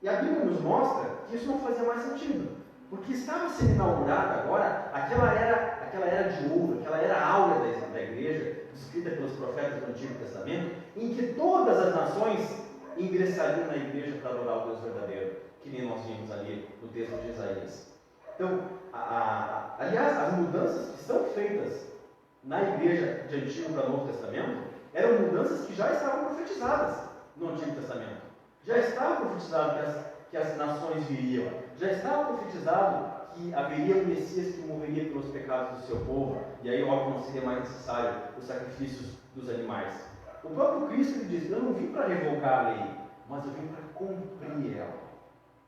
S1: a Bíblia nos mostra que isso não fazia mais sentido, porque estava sendo inaugurada agora aquela era de ouro, aquela era áurea da igreja, descrita pelos profetas do Antigo Testamento, em que todas as nações ingressariam na igreja para adorar o Deus verdadeiro, que nem nós vimos ali no texto de Isaías. Então, aliás, as mudanças que são feitas na igreja de Antigo para Novo Testamento eram mudanças que já estavam profetizadas no Antigo Testamento. Já estava profetizado que as nações viriam, já estava profetizado que haveria um Messias que morreria pelos pecados do seu povo, e aí, óbvio, não seria mais necessário os sacrifícios dos animais. O próprio Cristo ele diz: eu não vim para revogar a lei, mas eu vim para cumprir ela.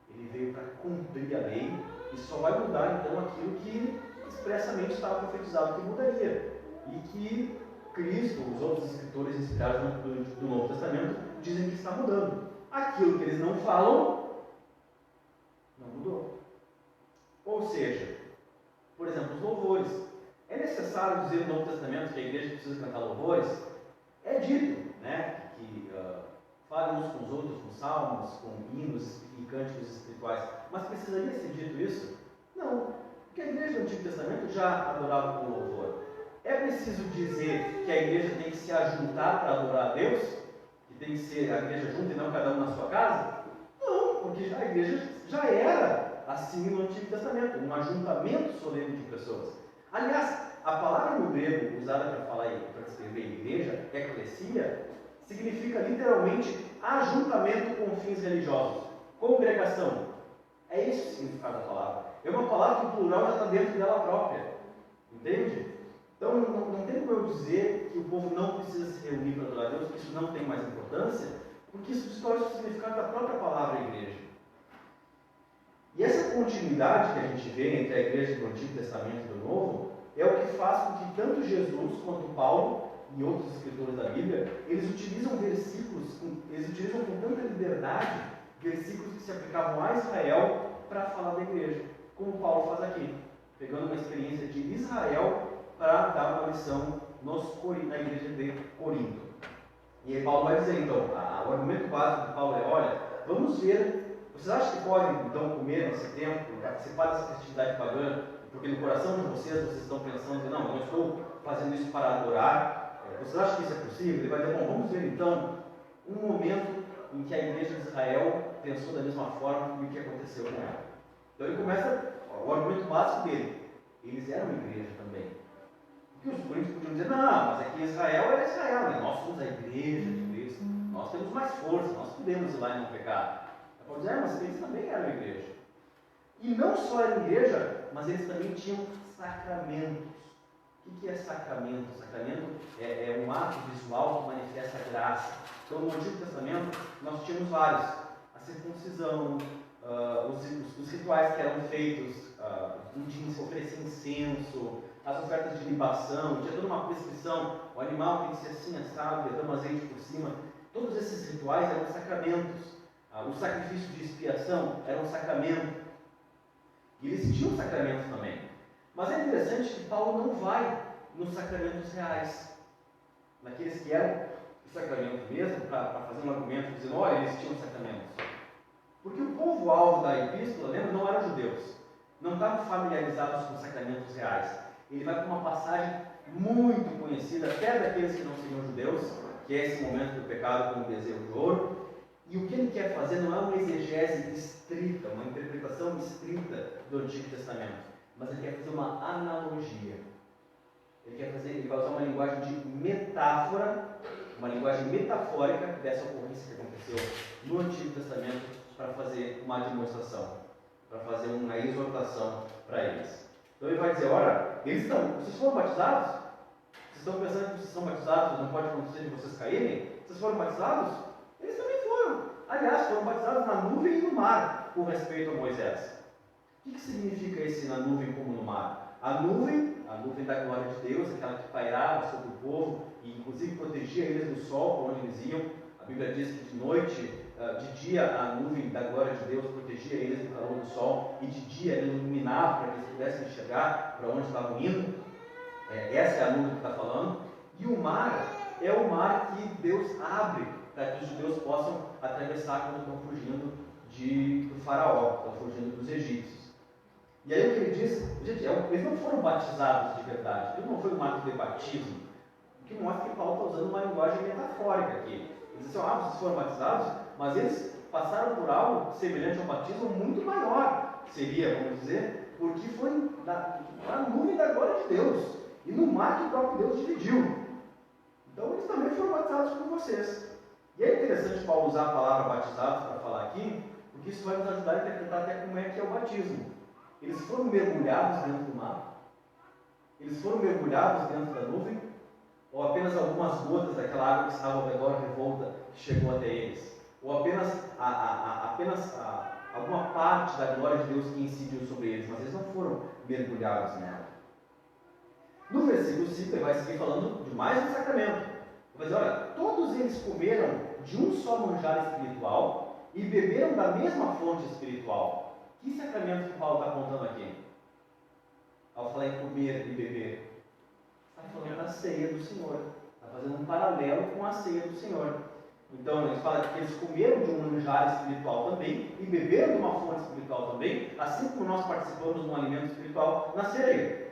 S1: Ele veio para cumprir a lei, e só vai mudar então aquilo que expressamente estava profetizado que mudaria, e que Cristo, os outros escritores inspirados do Novo Testamento, dizem que está mudando. Aquilo que eles não falam, não mudou. Ou seja, por exemplo, os louvores. É necessário dizer no Novo Testamento que a igreja precisa cantar louvores? É dito, né, que falem uns com os outros com salmos, com hinos e cânticos espirituais. Mas precisaria ser dito isso? Não, porque a igreja do Antigo Testamento já adorava com louvor. É preciso dizer que a igreja tem que se ajuntar para adorar a Deus? Que tem que ser a igreja junta e não cada um na sua casa? Não, porque a igreja já era assim no Antigo Testamento, um ajuntamento solene de pessoas. Aliás, a palavra no grego usada para descrever igreja, ekklesia, significa literalmente ajuntamento com fins religiosos, congregação. É isso o significado da palavra. É uma palavra que o plural já está dentro dela própria. Entende? Então não tem como eu dizer que o povo não precisa se reunir para adorar a Deus, que isso não tem mais importância, porque isso distorce o significado da própria palavra igreja. E essa continuidade que a gente vê entre a igreja do Antigo Testamento e do Novo é o que faz com que tanto Jesus quanto Paulo e outros escritores da Bíblia, eles utilizam com tanta liberdade versículos que se aplicavam a Israel para falar da igreja, como Paulo faz aqui, pegando uma experiência de Israel para dar uma lição na igreja de Corinto. E aí Paulo vai dizer, então, o argumento básico de Paulo é: olha, vamos ver, vocês acham que podem então comer nesse tempo, participar dessa festividade pagã, porque no coração de vocês estão pensando, não, eu não estou fazendo isso para adorar, vocês acham que isso é possível? Ele vai dizer, bom, vamos ver então um momento em que a igreja de Israel pensou da mesma forma e o que aconteceu com ela. Então ele começa, o argumento básico dele: eles eram igreja também. Porque os coríntios podiam dizer, não, mas aqui Israel era Israel, né? Nós somos a igreja de Cristo, nós temos mais força, nós podemos ir lá e não pecar. Ele pode dizer, mas eles também eram igreja. E não só eram igreja, mas eles também tinham sacramentos. O que é sacramento? Sacramento é um ato visual que manifesta a graça. Então, no Antigo Testamento, nós tínhamos vários: a circuncisão, os rituais que eram feitos, de oferecer incenso, as ofertas de libação, tinha toda uma prescrição: o animal tem que ser assim, assado, derrama azeite por cima. Todos esses rituais eram sacramentos. O sacrifício de expiação era um sacramento. E eles tinham sacramentos também. Mas é interessante que Paulo não vai nos sacramentos reais, naqueles que eram o sacramento mesmo, para fazer um argumento dizendo, olha, eles tinham sacramentos. Porque o povo-alvo da epístola, lembra, não eram judeus, não estavam familiarizados com os sacramentos reais. Ele vai para uma passagem muito conhecida, até daqueles que não seriam judeus, que é esse momento do pecado com o bezerro de ouro. E o que ele quer fazer não é uma exegese estrita, uma interpretação estrita do Antigo Testamento, mas ele quer fazer uma analogia. Ele vai usar uma linguagem de metáfora, uma linguagem metafórica dessa ocorrência que aconteceu no Antigo Testamento, para fazer uma demonstração, para fazer uma exortação para eles. Então ele vai dizer, olha, vocês foram batizados? Vocês estão pensando que vocês são batizados, não pode acontecer de vocês caírem? Vocês foram batizados? Eles também foram. Aliás, foram batizados na nuvem e no mar, com respeito a Moisés. O que significa esse na nuvem como no mar? A nuvem da glória de Deus, aquela que pairava sobre o povo e inclusive protegia eles do sol por onde eles iam. A Bíblia diz que de noite, de dia, a nuvem da glória de Deus protegia eles do calor do sol, e de dia ele iluminava para que eles pudessem enxergar para onde estavam indo. Essa é a nuvem que está falando. E o mar é o mar que Deus abre para que os judeus possam atravessar quando estão fugindo do faraó, estão fugindo dos egípcios. E aí o que ele diz, gente, eles não foram batizados de verdade, ele não foi um ato de batismo, o que mostra que Paulo está usando uma linguagem metafórica aqui. Eles dizem, vocês foram batizados, mas eles passaram por algo semelhante ao batismo muito maior, seria, vamos dizer, porque foi na nuvem da glória de Deus, e no mar que o próprio Deus dividiu. Então eles também foram batizados por vocês. E é interessante Paulo usar a palavra batizados para falar aqui, porque isso vai nos ajudar a interpretar até como é que é o batismo. Eles foram mergulhados dentro do mar? Eles foram mergulhados dentro da nuvem? Ou apenas algumas gotas daquela água que estava ao redor revolta que chegou até eles? Ou apenas alguma parte da glória de Deus que incidiu sobre eles, mas eles não foram mergulhados nela? No versículo 5 ele vai seguir falando de mais um sacramento. Vai dizer, olha, todos eles comeram de um só manjar espiritual e beberam da mesma fonte espiritual. Que sacramento que Paulo está apontando aqui? Ao falar em comer e beber, está falando da ceia do Senhor. Está fazendo um paralelo com a ceia do Senhor. Então, ele fala que eles comeram de um manjar espiritual também e beberam de uma fonte espiritual também, assim como nós participamos de um alimento espiritual na ceia.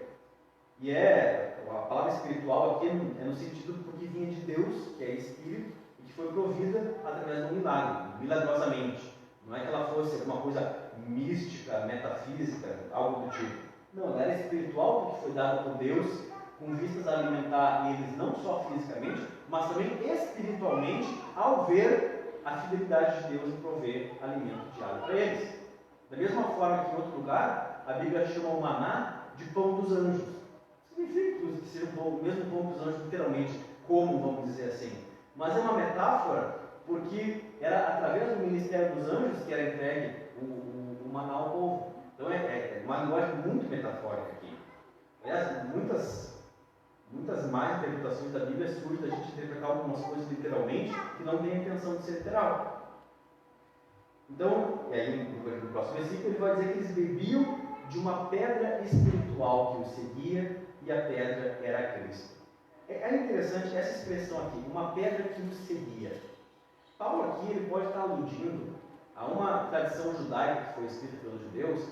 S1: E a palavra espiritual aqui é no sentido porque vinha de Deus, que é espírito, e que foi provida através de um milagre, milagrosamente. Não é que ela fosse alguma coisa mística, metafísica, algo do tipo. Não, ela era espiritual porque foi dada por Deus, com vistas a alimentar eles não só fisicamente, mas também espiritualmente, ao ver a fidelidade de Deus em prover alimento diário para eles. Da mesma forma que em outro lugar, a Bíblia chama o maná de pão dos anjos. Significa que seja o mesmo pão dos anjos, literalmente, como vamos dizer assim. Mas é uma metáfora, porque era através do ministério dos anjos que era entregue o maná ao povo. Então é uma linguagem muito metafórica aqui. Aliás, muitas más interpretações da Bíblia surgem da gente interpretar algumas coisas literalmente que não tem a intenção de ser literal. Então, e aí no próximo versículo ele vai dizer que eles bebiam de uma pedra espiritual que os seguia, e a pedra era Cristo. É interessante essa expressão aqui, uma pedra que os seguia. Paulo aqui ele pode estar aludindo a uma tradição judaica que foi escrita pelos judeus,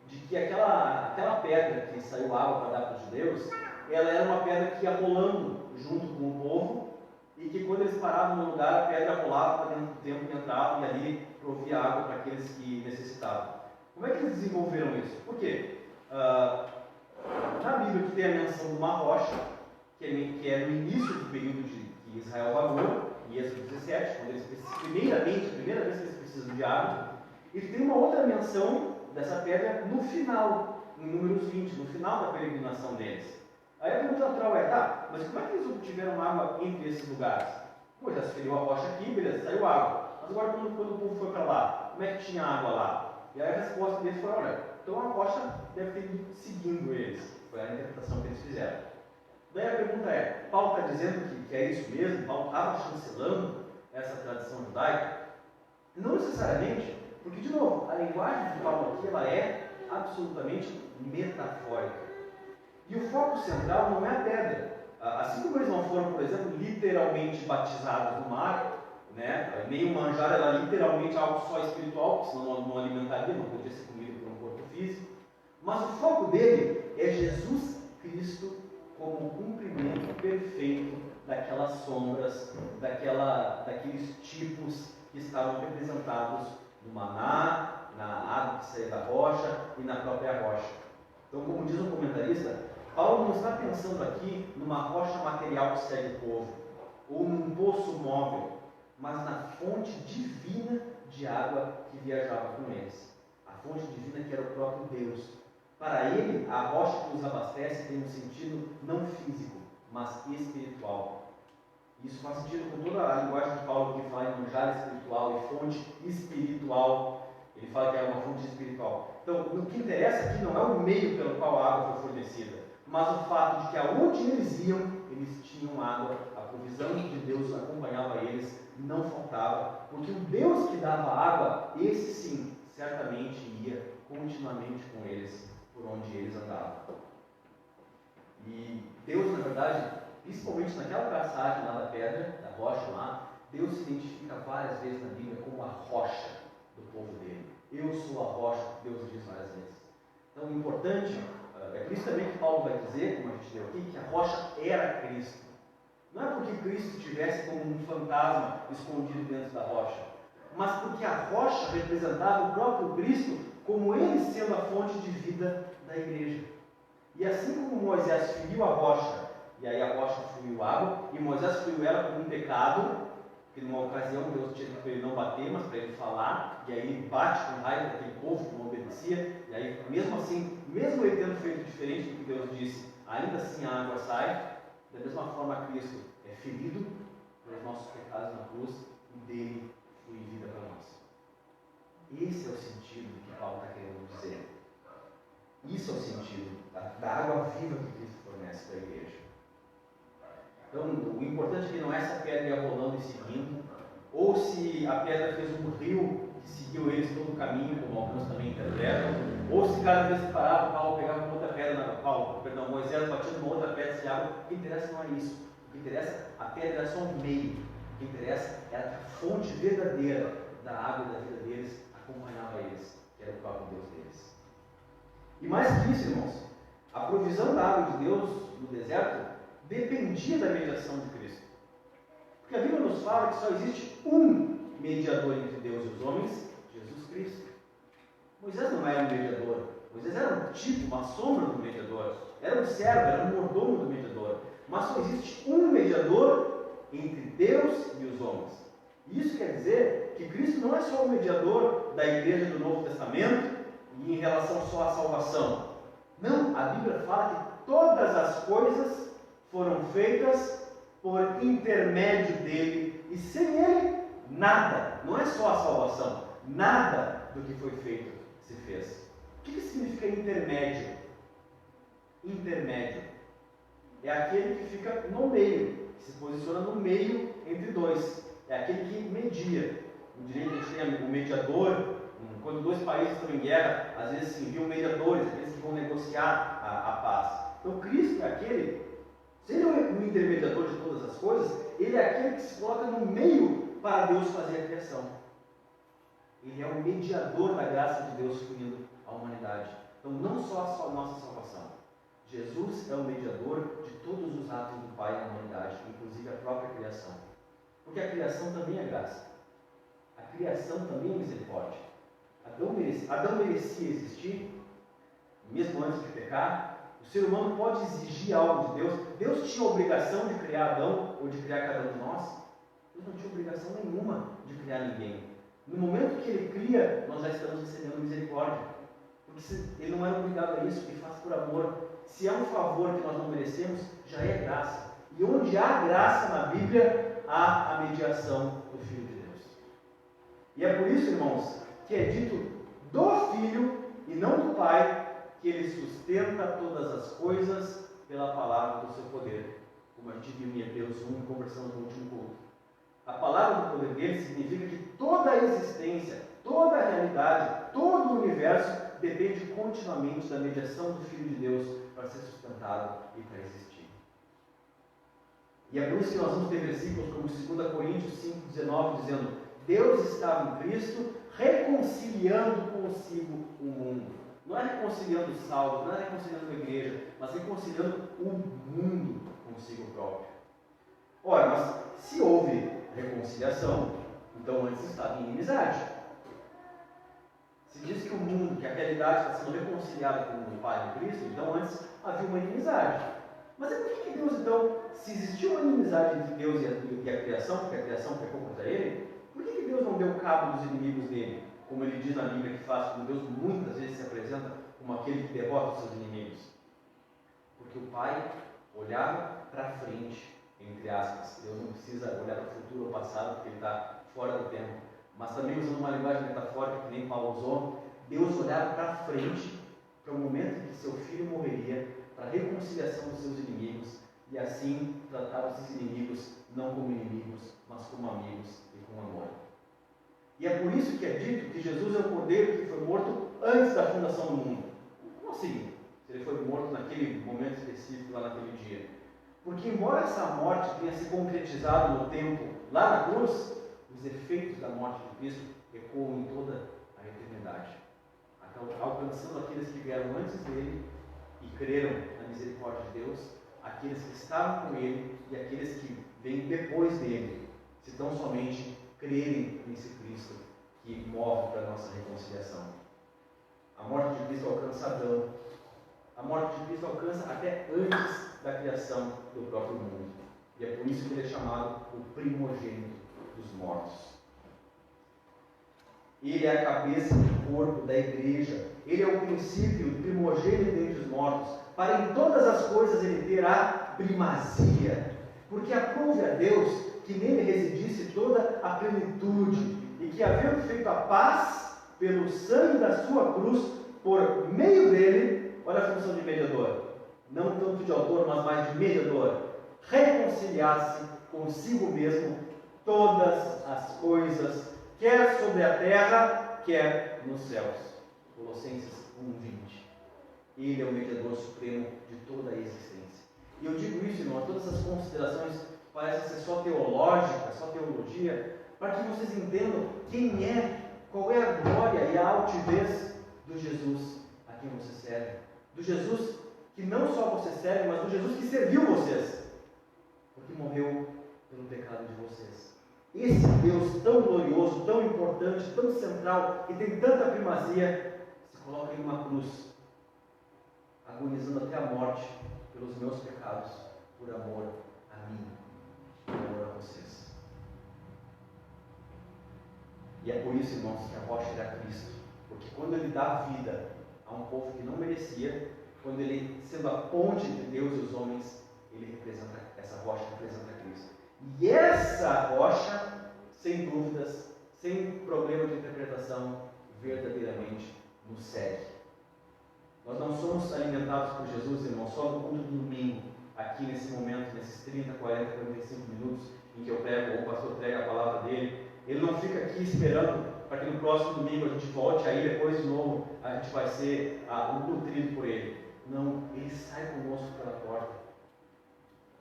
S1: de que aquela pedra que saiu água para dar para os judeus, ela era uma pedra que ia rolando junto com o povo, e que quando eles paravam no lugar, a pedra rolava para dentro do templo que entrava, e ali provia água para aqueles que necessitavam. Como é que eles desenvolveram isso? Por quê? Na Bíblia tem a menção de uma rocha, que é no início do período que Israel vagou, em Êxodo 17, quando eles primeira vez que eles precisam de água, e tem uma outra menção dessa pedra no final, em Números 20, no final da peregrinação deles. Aí a pergunta natural mas como é que eles obtiveram água entre esses lugares? Pô, já se feriu a rocha aqui, beleza, saiu água. Mas agora quando o povo foi para lá, como é que tinha água lá? E aí a resposta deles foi, então a rocha deve ter ido seguindo eles. Foi a interpretação que eles fizeram. Daí a pergunta Paulo está dizendo que é isso mesmo? Paulo estava chancelando essa tradição judaica? Não necessariamente, porque, de novo, a linguagem de Paulo aqui ela é absolutamente metafórica. E o foco central não é a pedra. Assim como eles não foram, por exemplo, literalmente batizados no mar, nem o manjar era literalmente algo só espiritual, porque senão não alimentaria, não podia ser comido por um corpo físico. Mas o foco dele é Jesus Cristo como um cumprimento perfeito daquelas sombras, daqueles tipos que estavam representados no maná, na água que saía da rocha e na própria rocha. Então, como diz um comentarista, Paulo não está pensando aqui numa rocha material que segue o povo, ou num poço móvel, mas na fonte divina de água que viajava com eles. A fonte divina que era o próprio Deus. Para ele, a rocha que nos abastece tem um sentido não físico, mas espiritual. Isso faz sentido com toda a linguagem de Paulo que fala em manjar espiritual e fonte espiritual. Ele fala que é uma fonte espiritual. Então, o que interessa aqui não é o meio pelo qual a água foi fornecida, mas o fato de que aonde eles iam, eles tinham água. A provisão de Deus acompanhava eles, não faltava água, porque o Deus que dava água, esse sim, certamente ia continuamente com eles, por onde eles andavam. E Deus, na verdade, principalmente naquela passagem lá da pedra, da rocha lá, Deus se identifica várias vezes na Bíblia como a rocha do povo dele. Eu sou a rocha, Deus diz várias vezes. Então, o importante, é por isso também que Paulo vai dizer, como a gente leu aqui, que a rocha era Cristo. Não é porque Cristo estivesse como um fantasma escondido dentro da rocha, mas porque a rocha representava o próprio Cristo, como ele sendo a fonte de vida da igreja. E assim como Moisés feriu a rocha, e aí a rocha fluiu água, e Moisés feriu ela como um pecado, que numa ocasião Deus tinha para ele não bater, mas para ele falar, e aí ele bate com raiva daquele povo que não obedecia, e aí mesmo assim, mesmo ele tendo feito diferente do que Deus disse, ainda assim a água sai. Da mesma forma, Cristo é ferido pelos nossos pecados na cruz, e dele flui vida para nós. Esse é o sentido do que Paulo está querendo dizer. Isso é o sentido da água viva que Cristo fornece para a igreja. Então, o importante é que não é se a pedra ia rolando e seguindo, ou se a pedra fez um rio que seguiu eles todo o caminho, como alguns também interpretam, ou se cada vez que parava, Paulo pegava uma outra pedra, Moisés batia numa outra pedra de água. O que interessa não é isso. O que interessa, a pedra era só um meio. O que interessa era que a fonte verdadeira da água e da vida deles acompanhava eles, que era o próprio Deus deles. E mais que isso, irmãos, a provisão da água de Deus no deserto dependia da mediação de Cristo. Porque a Bíblia nos fala que só existe um mediador entre Deus e os homens, Jesus Cristo. Moisés não era um mediador. Moisés era um tipo, uma sombra do mediador. Era um servo, era um mordomo do mediador. Mas só existe um mediador entre Deus e os homens. Isso quer dizer que Cristo não é só o mediador da igreja do Novo Testamento e em relação só à salvação. Não, a Bíblia fala que todas as coisas foram feitas por intermédio dele, e sem ele, nada. Não é só a salvação, nada do que foi feito se fez. O que significa intermédio? Intermédio é aquele que fica no meio, que se posiciona no meio entre dois. É aquele que media. No direito a gente tem o mediador. Quando dois países estão em guerra, às vezes se enviam mediadores, aqueles que vão negociar a paz. Então Cristo é aquele, se ele é o intermediador de todas as coisas, ele é aquele que se coloca no meio para Deus fazer a criação. Ele é o mediador da graça de Deus fluindo à humanidade. Então não só a nossa salvação. Jesus é o mediador de todos os atos do Pai na humanidade, inclusive a própria criação. Porque a criação também é graça. A criação também é misericórdia. Adão merecia existir, mesmo antes de pecar. O ser humano pode exigir algo de Deus. Deus tinha obrigação de criar Adão ou de criar cada um de nós? Deus não tinha obrigação nenhuma de criar ninguém. No momento que Ele cria, nós já estamos recebendo misericórdia. Porque Ele não é obrigado a isso, Ele faz por amor. Se é um favor que nós não merecemos, já é graça. E onde há graça na Bíblia, há a mediação do Filho de Deus. E é por isso, irmãos, que é dito do Filho e não do Pai, que Ele sustenta todas as coisas pela palavra do seu poder, como a gente viu em Hebreus 1, conversamos no último culto. A palavra do poder dele significa que toda a existência, toda a realidade, todo o universo depende continuamente da mediação do Filho de Deus para ser sustentado e para existir. E é por isso que nós vamos ter versículos como 2 Coríntios 5,19 dizendo: Deus estava em Cristo reconciliando consigo o mundo. Não é reconciliando os salvos, não é reconciliando a igreja, mas reconciliando o mundo consigo próprio. Ora, mas se houve reconciliação, então antes estava em inimizade. Se diz que o mundo, que a realidade está sendo reconciliada com o Pai em Cristo, então antes havia uma inimizade. Mas é por que Deus, então, se existiu uma inimizade entre Deus e a criação, porque a criação pecou contra Ele, por que Deus não deu cabo dos inimigos dele? Como ele diz na Bíblia que faz, como Deus muitas vezes se apresenta como aquele que derrota os seus inimigos. Porque o Pai olhava para frente, entre aspas. Deus não precisa olhar para o futuro ou passado, porque ele está fora do tempo. Mas também usando uma linguagem metafórica que nem Paulo usou, Deus olhava para frente, para o momento em que seu filho morreria, para a reconciliação dos seus inimigos, e assim tratava esses inimigos não como inimigos, mas como amigos e com amor.
S2: E é por isso que é dito que Jesus é o Cordeiro que foi morto antes da fundação do mundo. Como assim? Se ele foi morto naquele momento específico, lá naquele dia. Porque embora essa morte tenha se concretizado no tempo, lá na cruz, os efeitos da morte de Cristo ecoam em toda a eternidade, alcançando aqueles que vieram antes dele e creram na misericórdia de Deus, aqueles que estavam com ele e aqueles que vêm depois dele, se tão somente crerem nesse Cristo que morre para a nossa reconciliação. A morte de Cristo alcança Adão. A morte de Cristo alcança até antes da criação do próprio mundo. E é por isso que ele é chamado o primogênito dos mortos. Ele é a cabeça do corpo da igreja. Ele é o princípio, o primogênito entre os mortos, para em todas as coisas ele ter a primazia. Porque aprove a Deus que nele residisse toda a plenitude, e que, havendo feito a paz pelo sangue da sua cruz, por meio dele, olha a função de mediador, não tanto de autor, mas mais de mediador, reconciliasse consigo mesmo todas as coisas, quer sobre a terra, quer nos céus. Colossenses 1:20. Ele é o mediador supremo de toda a existência. E eu digo isso, irmão, todas essas considerações parecem ser só teológica, só teologia, para que vocês entendam quem é, qual é a glória e a altivez do Jesus a quem você serve. Do Jesus que não só você serve, mas do Jesus que serviu vocês, porque morreu pelo pecado de vocês. Esse Deus tão glorioso, tão importante, tão central, que tem tanta primazia, se coloca em uma cruz, agonizando até a morte pelos meus pecados, por amor a mim, por amor a vocês. E é por isso, irmãos, que a rocha era Cristo, porque quando ele dá vida a um povo que não merecia, quando ele, sendo a ponte entre Deus e os homens, ele representa, essa rocha representa Cristo. E essa rocha, sem dúvidas, sem problema de interpretação, verdadeiramente nos segue. Nós não somos alimentados por Jesus, irmão, só no culto do domingo, aqui nesse momento, nesses 30, 40, 45 minutos em que eu prego, ou o pastor prega a palavra dele. Ele não fica aqui esperando para que no próximo domingo a gente volte aí, depois de novo a gente vai ser nutrido por ele. Não, ele sai conosco pela porta,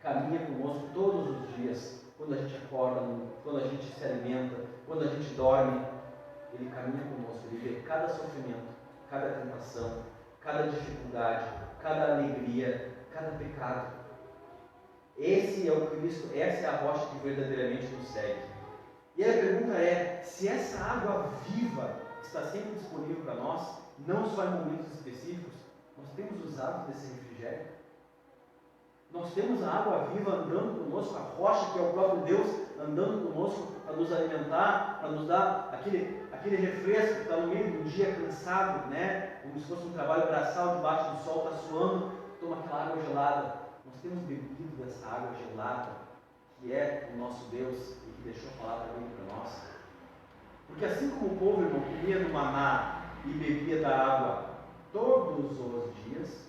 S2: caminha conosco todos os dias, quando a gente acorda, quando a gente se alimenta, quando a gente dorme, ele caminha conosco, ele vê cada sofrimento, cada tentação, cada dificuldade, cada alegria, cada pecado. Esse é o Cristo, essa é a rocha que verdadeiramente nos segue. E a pergunta é, se essa água viva está sempre disponível para nós, não só em momentos específicos, nós temos usado desse refrigério? Nós temos a água viva andando conosco, a rocha que é o próprio Deus andando conosco para nos alimentar, para nos dar aquele refresco que está no meio do dia cansado, né? Como se fosse um trabalho braçal debaixo do sol, está suando, toma aquela água gelada. Nós temos bebido dessa água gelada, que é o nosso Deus e que deixou a palavra dele para nós. Porque assim como o povo, irmão, comia do maná e bebia da água todos os dias,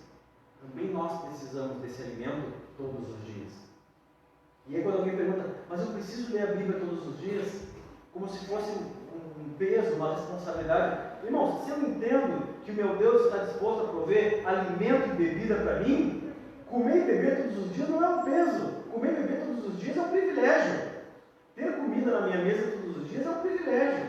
S2: também nós precisamos desse alimento todos os dias. E aí quando alguém pergunta, mas eu preciso ler a Bíblia todos os dias? Como se fosse um peso, uma responsabilidade. Irmãos, se eu entendo que o meu Deus está disposto a prover alimento e bebida para mim, comer e beber todos os dias não é um peso. Comer e beber todos os dias é um privilégio. Ter comida na minha mesa todos os dias é um privilégio.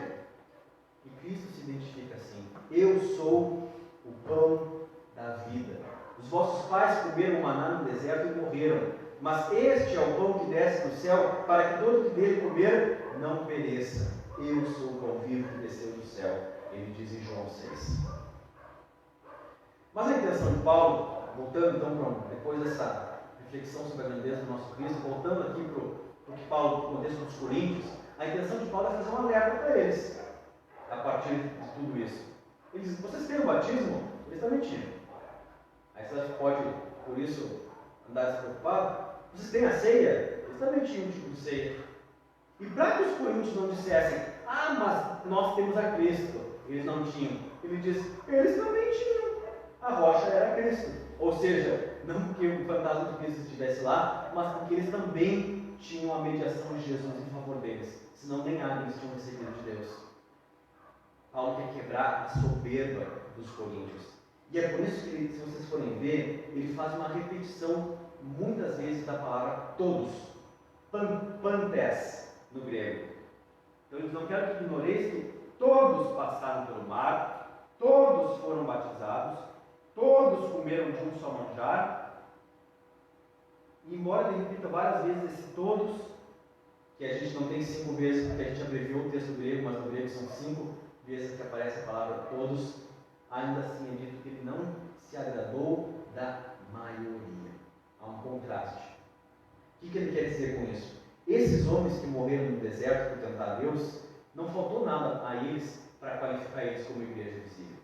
S2: E Cristo se identifica assim: eu sou o pão da vida. Os vossos pais comeram maná no deserto e morreram, mas este é o pão que desce do céu, para que todo que dele comer não pereça. Eu sou o pão vivo que desceu do céu. Ele diz em João 6. Mas a intenção de Paulo, voltando então depois dessa reflexão sobre a grandeza do nosso Cristo, voltando aqui para o que Paulo, no contexto dos Coríntios, a intenção de Paulo é fazer um alerta para eles, a partir de tudo isso. Ele diz, vocês têm o batismo? Eles também tinham. Aí você pode, por isso, andar despreocupado. Vocês têm a ceia? Eles também tinham um tipo de ceia. E para que os coríntios não dissessem, mas nós temos a Cristo, eles não tinham. Ele diz, eles também tinham. A rocha era Cristo. Ou seja, não porque o fantasma de Cristo estivesse lá, mas porque eles também tinham a mediação de Jesus em favor deles. Senão nem água eles tinham recebido de Deus. Paulo quer quebrar a soberba dos coríntios. E é por isso que, ele, se vocês forem ver, ele faz uma repetição muitas vezes da palavra todos, pantes no grego. Então eles não querem que ignoreis que todos passaram pelo mar, todos foram batizados, todos comeram de um só manjar. E embora ele repita várias vezes esse todos, que a gente não tem 5 vezes porque a gente abreviou o texto grego, mas no grego são 5 vezes que aparece a palavra todos, ainda assim é dito que ele não se agradou da maioria. Há um contraste. O que ele quer dizer com isso? Esses homens que morreram no deserto por tentar Deus, não faltou nada a eles para qualificar eles como igreja visível.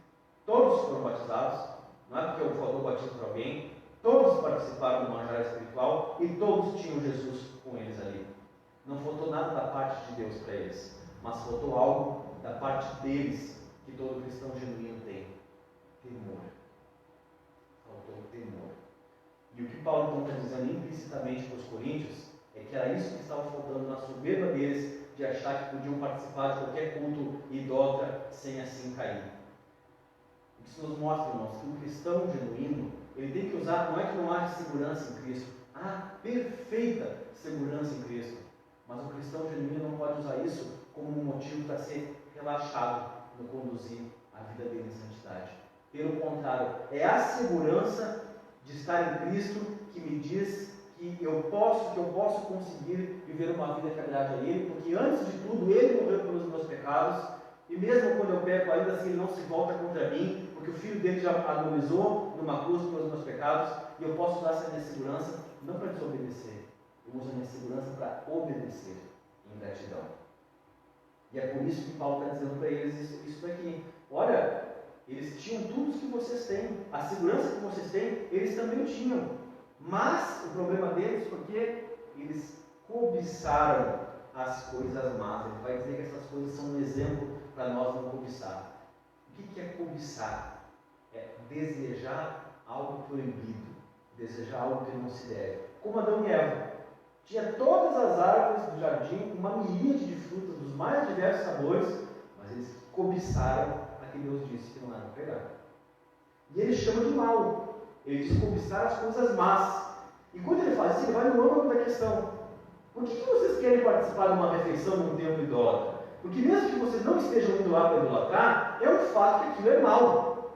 S2: Todos foram batizados, não é porque faltou batismo para alguém, todos participaram do manjar espiritual e todos tinham Jesus com eles ali. Não faltou nada da parte de Deus para eles, mas faltou algo da parte deles que todo cristão genuíno tem: temor. Faltou temor. E o que Paulo então está dizendo implicitamente para os coríntios é que era isso que estava faltando na soberba deles, de achar que podiam participar de qualquer culto idólatra sem assim cair. Isso nos mostra, irmãos, que um cristão genuíno, ele tem que usar, não é que não haja segurança em Cristo, há perfeita segurança em Cristo, mas o cristão genuíno não pode usar isso como um motivo para ser relaxado no conduzir a vida dele em santidade. Pelo contrário, é a segurança de estar em Cristo que me diz que eu posso conseguir viver uma vida que agrade a Ele, porque antes de tudo Ele morreu pelos meus pecados, e mesmo quando eu peco, ainda assim Ele não se volta contra mim, porque o Filho dele já agonizou numa cruz pelos meus pecados, e eu posso usar essa minha segurança não para desobedecer, eu uso a minha segurança para obedecer em gratidão. E é por isso que Paulo está dizendo para eles isso daqui. Olha, eles tinham tudo o que vocês têm, a segurança que vocês têm, eles também tinham. Mas o problema deles foi que eles cobiçaram as coisas más. Ele vai dizer que essas coisas são um exemplo para nós não cobiçar. O que é cobiçar? É desejar algo proibido, desejar algo que não se deve. Como Adão e Eva. Tinha todas as árvores do jardim, uma miríade de frutas dos mais diversos sabores, mas eles cobiçaram a que Deus disse que não era para pegar. E ele chama de mal. Ele diz cobiçar as coisas más. E quando ele faz isso, ele vai no âmago da questão. Por que vocês querem participar de uma refeição num templo idólatra? Porque mesmo que vocês não estejam indo lá para idolatrar, é um fato que aquilo é mal.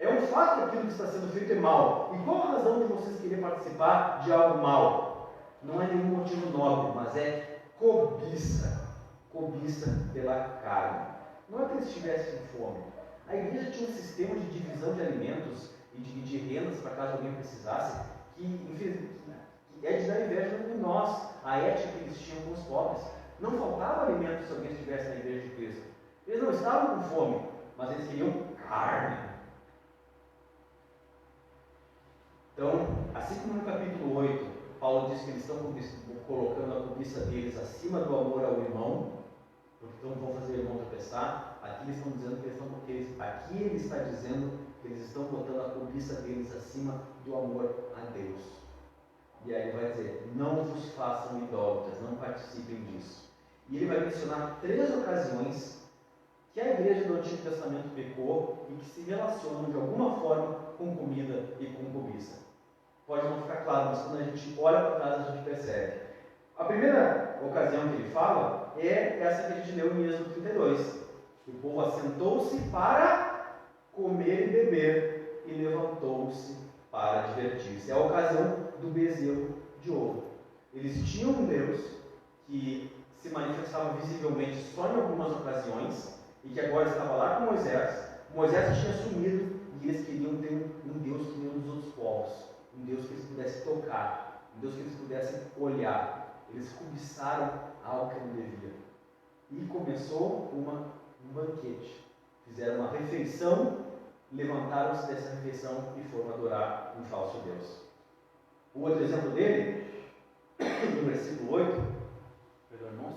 S2: É um fato que aquilo que está sendo feito é mal. E qual a razão de vocês querem participar de algo mal? Não é nenhum motivo nobre, mas é cobiça. Cobiça pela carne. Não é que eles tivessem fome. A igreja tinha um sistema de divisão de alimentos e de rendas para caso alguém precisasse, que é de dar inveja de nós, a ética que eles tinham com os pobres. Não faltava alimento se alguém estivesse na igreja de Cristo. Eles não estavam com fome, mas eles queriam carne. Então, assim como no capítulo 8, Paulo diz que eles estão colocando a cobiça deles acima do amor ao irmão, porque então vão fazer o irmão tropeçar. Aqui eles estão dizendo aqui ele está dizendo que eles estão botando a cobiça deles acima do amor a Deus. E aí ele vai dizer: não vos façam idólatras, não participem disso. E ele vai mencionar 3 ocasiões que a igreja do Antigo Testamento pecou e que se relacionam de alguma forma com comida e com cobiça. Pode não ficar claro, mas quando a gente olha para trás a gente percebe. A primeira ocasião que ele fala é essa que a gente leu em Êxodo 32. O povo assentou-se para comer e beber e levantou-se para divertir-se. É a ocasião do bezerro de ouro. Eles tinham um Deus que se manifestava visivelmente só em algumas ocasiões e que agora estava lá com Moisés. Moisés tinha sumido e eles queriam ter um Deus que nem um dos outros povos, um Deus que eles pudessem tocar, um Deus que eles pudessem olhar. Eles cobiçaram algo que não devia. E começou um banquete. Fizeram uma refeição, levantaram-se dessa refeição e foram adorar um falso Deus. O outro exemplo dele, no versículo 8, perdão, irmãos.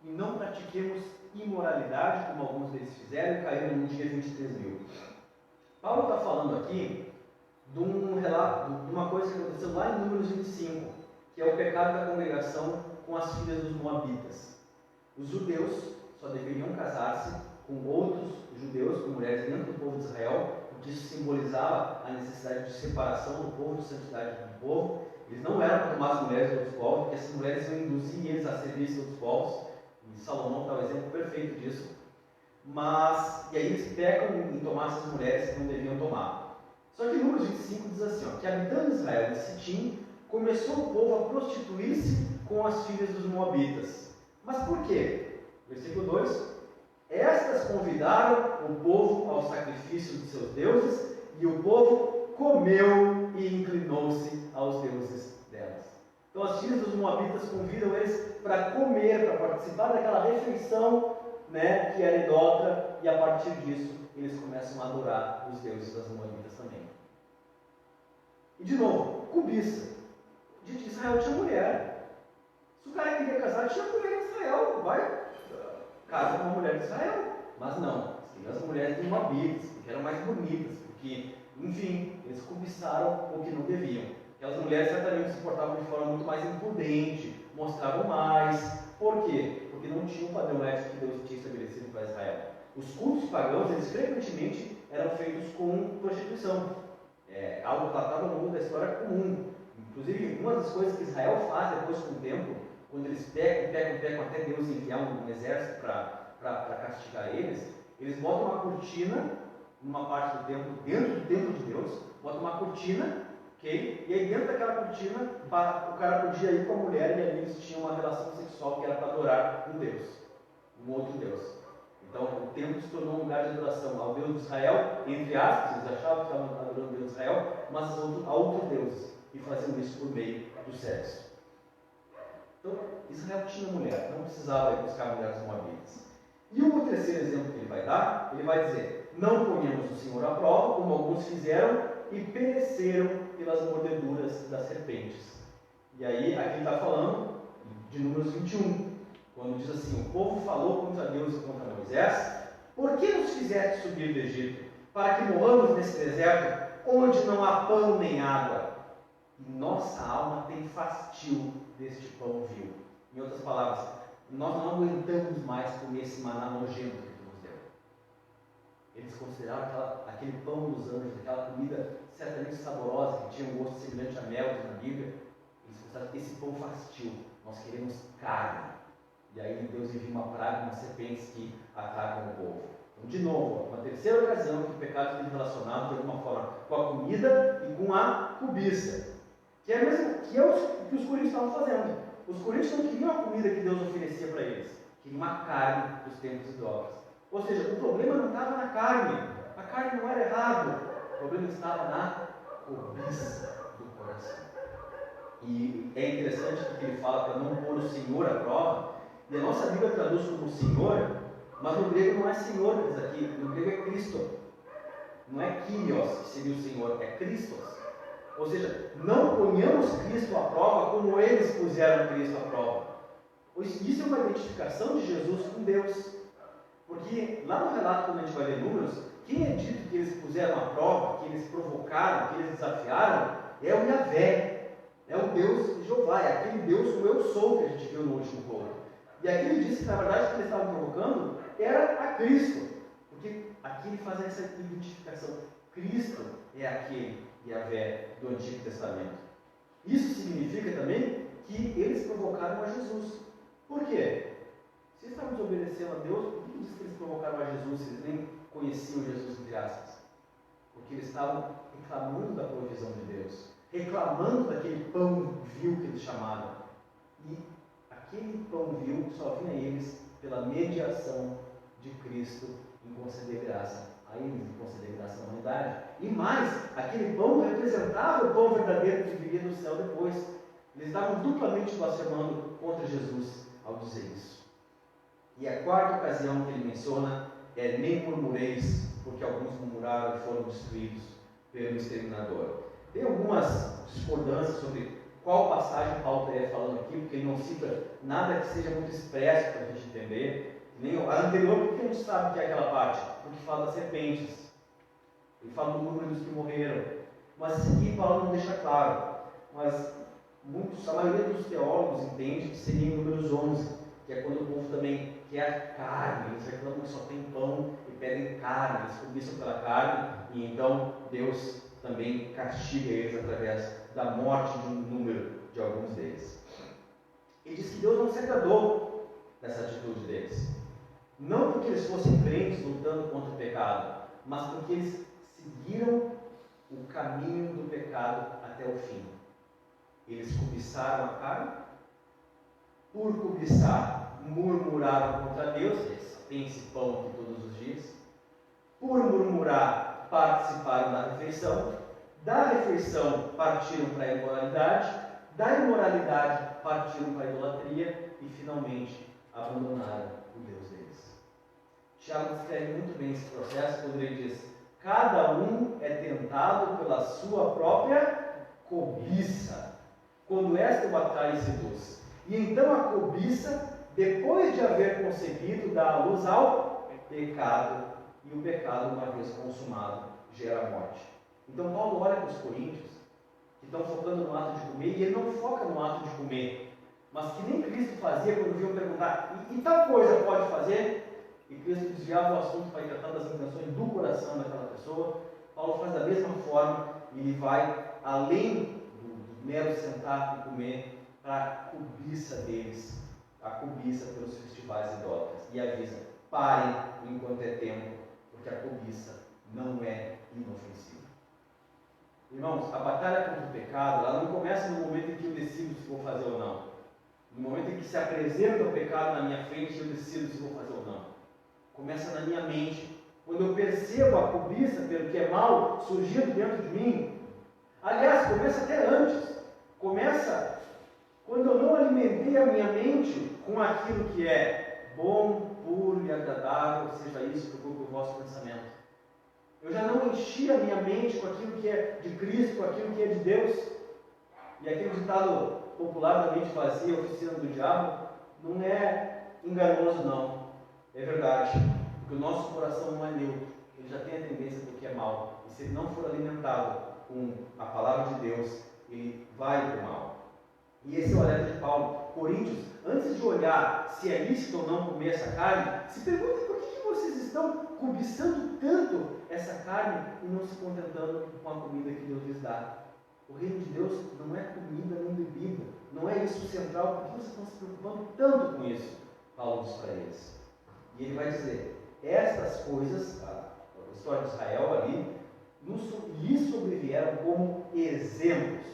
S2: E não pratiquemos imoralidade, como alguns deles fizeram, e caíram no dia 23.000. Paulo está falando aqui de um relato, de uma coisa que aconteceu lá em Números 25, que é o pecado da congregação com as filhas dos moabitas. Os judeus só deveriam casar-se com outros judeus, com mulheres dentro do povo de Israel, porque isso simbolizava a necessidade de separação do povo, de santidade do povo. Eles não eram para tomar as mulheres de outros povos, porque essas mulheres iam induzir eles a serviço de outros povos. E Salomão está o exemplo perfeito disso. E aí eles pecam em tomar essas mulheres que não deviam tomar. Só que Números 25 diz assim, que habitando Israel de Sitim, começou o povo a prostituir-se com as filhas dos moabitas. Mas por quê? Versículo 2: estas convidaram o povo ao sacrifício de seus deuses, e o povo comeu e inclinou-se aos deuses delas. Então as filhas dos moabitas convidam eles para comer, para participar daquela refeição, que era idólatra, e a partir disso eles começam a adorar os deuses das moabitas também. E de novo, cobiça. De Israel tinha mulher. Se o cara queria casar, tinha mulher em Israel. Vai, casa com uma mulher de Israel. Mas não, tinha as mulheres de moabitas, porque eram mais bonitas, porque, enfim, eles cobiçaram o que não deviam. Aquelas mulheres certamente se portavam de forma muito mais imprudente, mostravam mais. Por quê? Porque não tinha um padrão ético que Deus tinha estabelecido para Israel. Os cultos pagãos, eles frequentemente eram feitos com prostituição. Algo tratado ao longo da história comum. Inclusive, uma das coisas que Israel faz depois com o tempo, quando eles pecam até Deus enviar um exército para castigar eles botam uma cortina numa parte do templo, dentro do templo de Deus, botam uma cortina, ok? E aí dentro daquela cortina o cara podia ir com a mulher, e ali eles tinham uma relação sexual que era para adorar um Deus, um outro Deus. Então o templo se tornou um lugar de adoração ao Deus de Israel, entre aspas, eles achavam que estavam adorando o Deus de Israel, mas a outros deuses, e faziam isso por meio do sexo. Então Israel tinha mulher, não precisava ir buscar mulheres moabitas. E o terceiro exemplo que ele vai dar, ele vai dizer: não ponhamos o Senhor à prova, como alguns fizeram, e pereceram pelas mordeduras das serpentes. E aí, aqui ele está falando de Números 21, quando diz assim: o povo falou contra Deus e contra Moisés: por que nos fizeste subir do Egito, para que morramos nesse deserto, onde não há pão nem água? E nossa alma tem fastio deste pão vil. Em outras palavras, nós não aguentamos mais comer esse maná nojento que tu nos deu. Eles consideraram aquele pão dos anjos, aquela comida certamente saborosa, que tinha um gosto semelhante a mel, na Bíblia. Eles consideraram: esse pão fastio, nós queremos carne. E aí Deus envia uma praga, umas serpentes que atacam o povo. Então, de novo, uma terceira ocasião que o pecado está relacionado de alguma forma com a comida e com a cobiça, que é o que os coríntios estavam fazendo. Os coríntios não queriam a comida que Deus oferecia para eles, queriam a carne dos templos idólatras. Ou seja, o problema não estava na carne, a carne não era errado, o problema estava na cobiça do coração. E é interessante que ele fala para não pôr o Senhor à prova, e a nossa Bíblia traduz como Senhor, mas no grego não é Senhor, diz aqui, no grego é Cristo. Não é Kyrios, que seria o Senhor, é Christos. Ou seja, não ponhamos Cristo à prova como eles puseram Cristo à prova. Isso é uma identificação de Jesus com Deus. Porque lá no relato, quando a gente vai ler Números, quem é dito que eles puseram à prova, que eles provocaram, que eles desafiaram, é o Yahvé, é o Deus de Jeová, é aquele Deus, o eu sou, que a gente viu no último ponto. E aqui ele disse que na verdade o que eles estavam provocando era a Cristo. Porque aqui ele faz essa identificação. Cristo é aquele Yahvé do Antigo Testamento. Isso significa também que eles provocaram a Jesus. Por quê? Se estávamos obedecendo a Deus, por que diz que eles provocaram a Jesus se eles nem conheciam Jesus, entre aspas? Porque eles estavam reclamando da provisão de Deus, reclamando daquele pão vil que eles chamaram. E aquele pão vil só vinha a eles pela mediação de Cristo em conceder graça a eles, em conceder graça à humanidade. E mais, aquele pão representava o pão verdadeiro que viria do céu depois. Eles estavam duplamente blasfemando contra Jesus ao dizer isso. E a quarta ocasião que ele menciona é: nem murmureis, porque alguns murmuraram e foram destruídos pelo exterminador. Tem algumas discordâncias sobre qual passagem Paulo estaria falando aqui, porque ele não cita nada que seja muito expresso para a gente entender. Nem a anterior, porque a gente sabe que é aquela parte, porque fala das serpentes, ele fala do número dos que morreram, mas isso aqui Paulo não deixa claro. Mas a maioria dos teólogos entende que seria em Números 11, que é quando o povo também quer carne, eles reclamam que só tem pão e pedem carne, eles cobiçam pela carne, e então Deus também castiga eles através da morte de um número de alguns deles. E diz que Deus não se agradou dessa atitude deles. Não porque eles fossem crentes lutando contra o pecado, mas porque eles seguiram o caminho do pecado até o fim. Eles cobiçaram a carne, por cobiçar, murmuraram contra Deus, eles têm esse pão aqui todos os dias, por murmurar, participaram da refeição, da refeição partiram para a imoralidade, da imoralidade partiram para a idolatria e finalmente abandonaram o Deus deles. Tiago descreve muito bem esse processo quando ele diz: cada um é tentado pela sua própria cobiça, quando esta o atrai e seduz. E então a cobiça, depois de haver concebido, dá a luz ao pecado, e o pecado, uma vez consumado, gera a morte. Então Paulo olha para os coríntios, que estão focando no ato de comer, e ele não foca no ato de comer, mas que nem Cristo fazia quando vinham perguntar: e tal coisa pode fazer? E Cristo desviava o assunto para tratar das intenções do coração daquela pessoa. Paulo faz da mesma forma, e ele vai além do mero sentar e comer, para a cobiça deles, a cobiça pelos festivais idólatras, e avisa: parem enquanto é tempo, porque a cobiça não é inofensiva. Irmãos, a batalha contra o pecado, ela não começa no momento em que eu decido se vou fazer ou não. No momento em que se apresenta o pecado na minha frente, eu decido se vou fazer ou não. Começa na minha mente. Quando eu percebo a cobiça pelo que é mal surgindo dentro de mim. Aliás, começa até antes. Começa quando eu não alimentei a minha mente com aquilo que é bom, puro e agradável, seja isso que ocupe o vosso pensamento. Eu já não enchi a minha mente com aquilo que é de Cristo, com aquilo que é de Deus. E aquele ditado popular da mente vazia, oficina do diabo, não é enganoso, não. É verdade. Porque o nosso coração não é neutro. Ele já tem a tendência do que é mal. E se ele não for alimentado com a palavra de Deus, ele vai para o mal. E esse é o alerta de Paulo. Coríntios, antes de olhar se é lícito ou não comer essa carne, se perguntem por que vocês estão cobiçando tanto essa carne e não se contentando com a comida que Deus lhes dá. O reino de Deus não é comida nem bebida, não é isso central. Por que vocês estão se preocupando tanto com isso? Paulo diz para eles. E ele vai dizer: estas coisas, a história de Israel ali, lhes sobrevieram como exemplos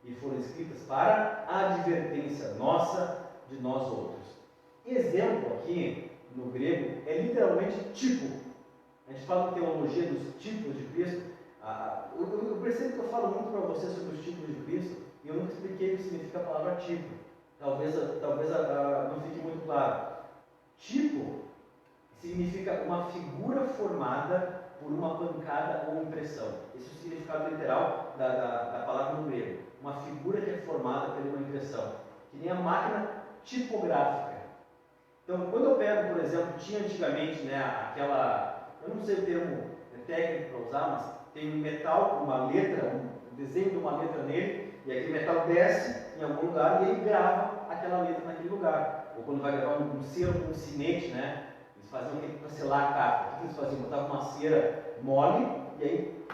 S2: e foram escritas para a advertência nossa de nós outros. Exemplo aqui no grego é literalmente tipo. A gente fala em teologia dos tipos de Cristo. Eu percebo que eu falo muito para vocês sobre os tipos de Cristo e eu nunca expliquei o que significa a palavra tipo. Talvez não fique muito claro. Tipo significa uma figura formada por uma pancada ou impressão. Esse é o significado literal da palavra no grego. Uma figura que é formada por uma impressão. Que nem a máquina tipográfica. Então, quando eu pego, por exemplo, tinha antigamente, né, aquela, eu não sei o termo técnico para usar, mas tem um metal com uma letra, um desenho de uma letra nele, e aquele metal desce em algum lugar e ele grava aquela letra naquele lugar. Ou quando vai gravar um selo com um sinete, né, eles faziam aquilo para selar a carta. O que eles faziam? Botavam uma cera mole e aí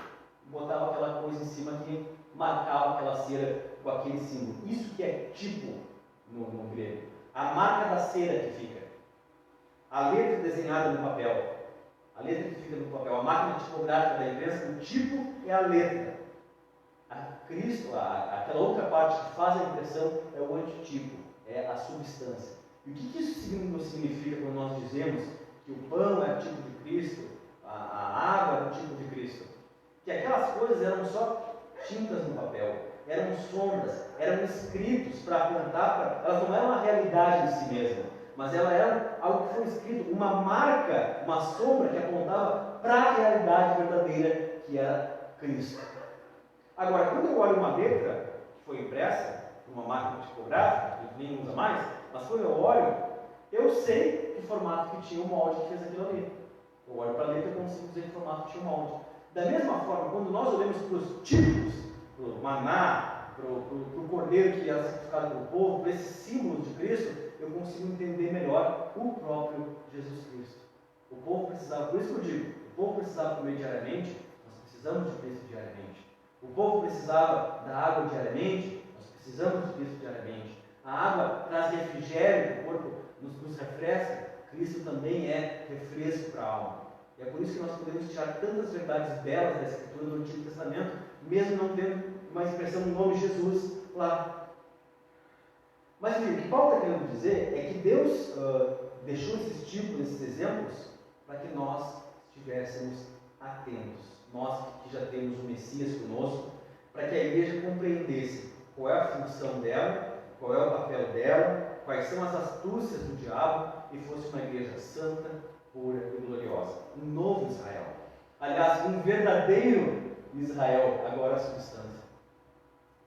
S2: botavam aquela coisa em cima que marcava aquela cera com aquele símbolo. Isso que é tipo no grego. A marca da cera que fica. A letra desenhada no papel. A letra que fica no papel. A máquina tipográfica da imprensa, o tipo é a letra. Aquela outra parte que faz a impressão é o antitipo, é a substância. E o que isso significa quando nós dizemos que o pão é o tipo de Cristo, a água é o tipo de Cristo? Que aquelas coisas eram só tintas no papel, eram sombras, eram escritos para apontar, elas não eram a realidade em si mesma, mas elas eram algo que foi escrito, uma marca, uma sombra que apontava para a realidade verdadeira que era Cristo. Agora, quando eu olho uma letra que foi impressa por uma máquina tipográfica, que ninguém usa mais, mas quando eu olho, eu sei que formato que tinha o molde que fez aquilo ali. Eu olho para a letra e consigo dizer que formato que tinha o molde. Da mesma forma, quando nós olhamos para os tipos, para o maná, o Cordeiro que era sacrificado pelo povo, para esses símbolos de Cristo, eu consigo entender melhor o próprio Jesus Cristo. O povo precisava, por isso que eu digo, o povo precisava comer diariamente, nós precisamos de Cristo diariamente. O povo precisava da água diariamente, nós precisamos de Cristo diariamente. A água traz refrigério, o corpo nos refresca, Cristo também é refresco para a alma. E é por isso que nós podemos tirar tantas verdades belas da Escritura do Antigo Testamento, mesmo não tendo uma expressão no nome de Jesus lá. Mas o que Paulo está querendo dizer é que Deus deixou esses tipos, esses exemplos, para que nós estivéssemos atentos. Nós que já temos o Messias conosco, para que a igreja compreendesse qual é a função dela, qual é o papel dela, quais são as astúcias do diabo, e fosse uma igreja santa, pura e gloriosa. Um novo Israel. Aliás, um verdadeiro Israel, agora a substância.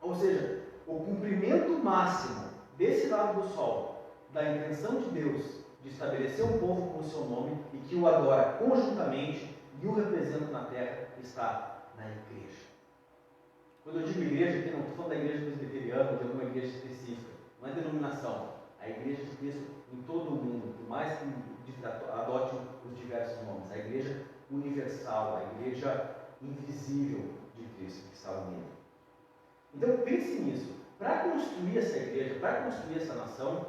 S2: Ou seja, o cumprimento máximo desse lado do sol, da intenção de Deus de estabelecer um povo com o seu nome e que o adora conjuntamente e o representa na terra, está na igreja. Quando eu digo igreja, aqui não estou falando da igreja presbiteriana ou de alguma igreja específica, não é denominação. A igreja de Cristo em todo o mundo, por mais que adote os diversos nomes, a igreja universal, a igreja invisível de Cristo que está unido. Então pense nisso. Para construir essa igreja, para construir essa nação,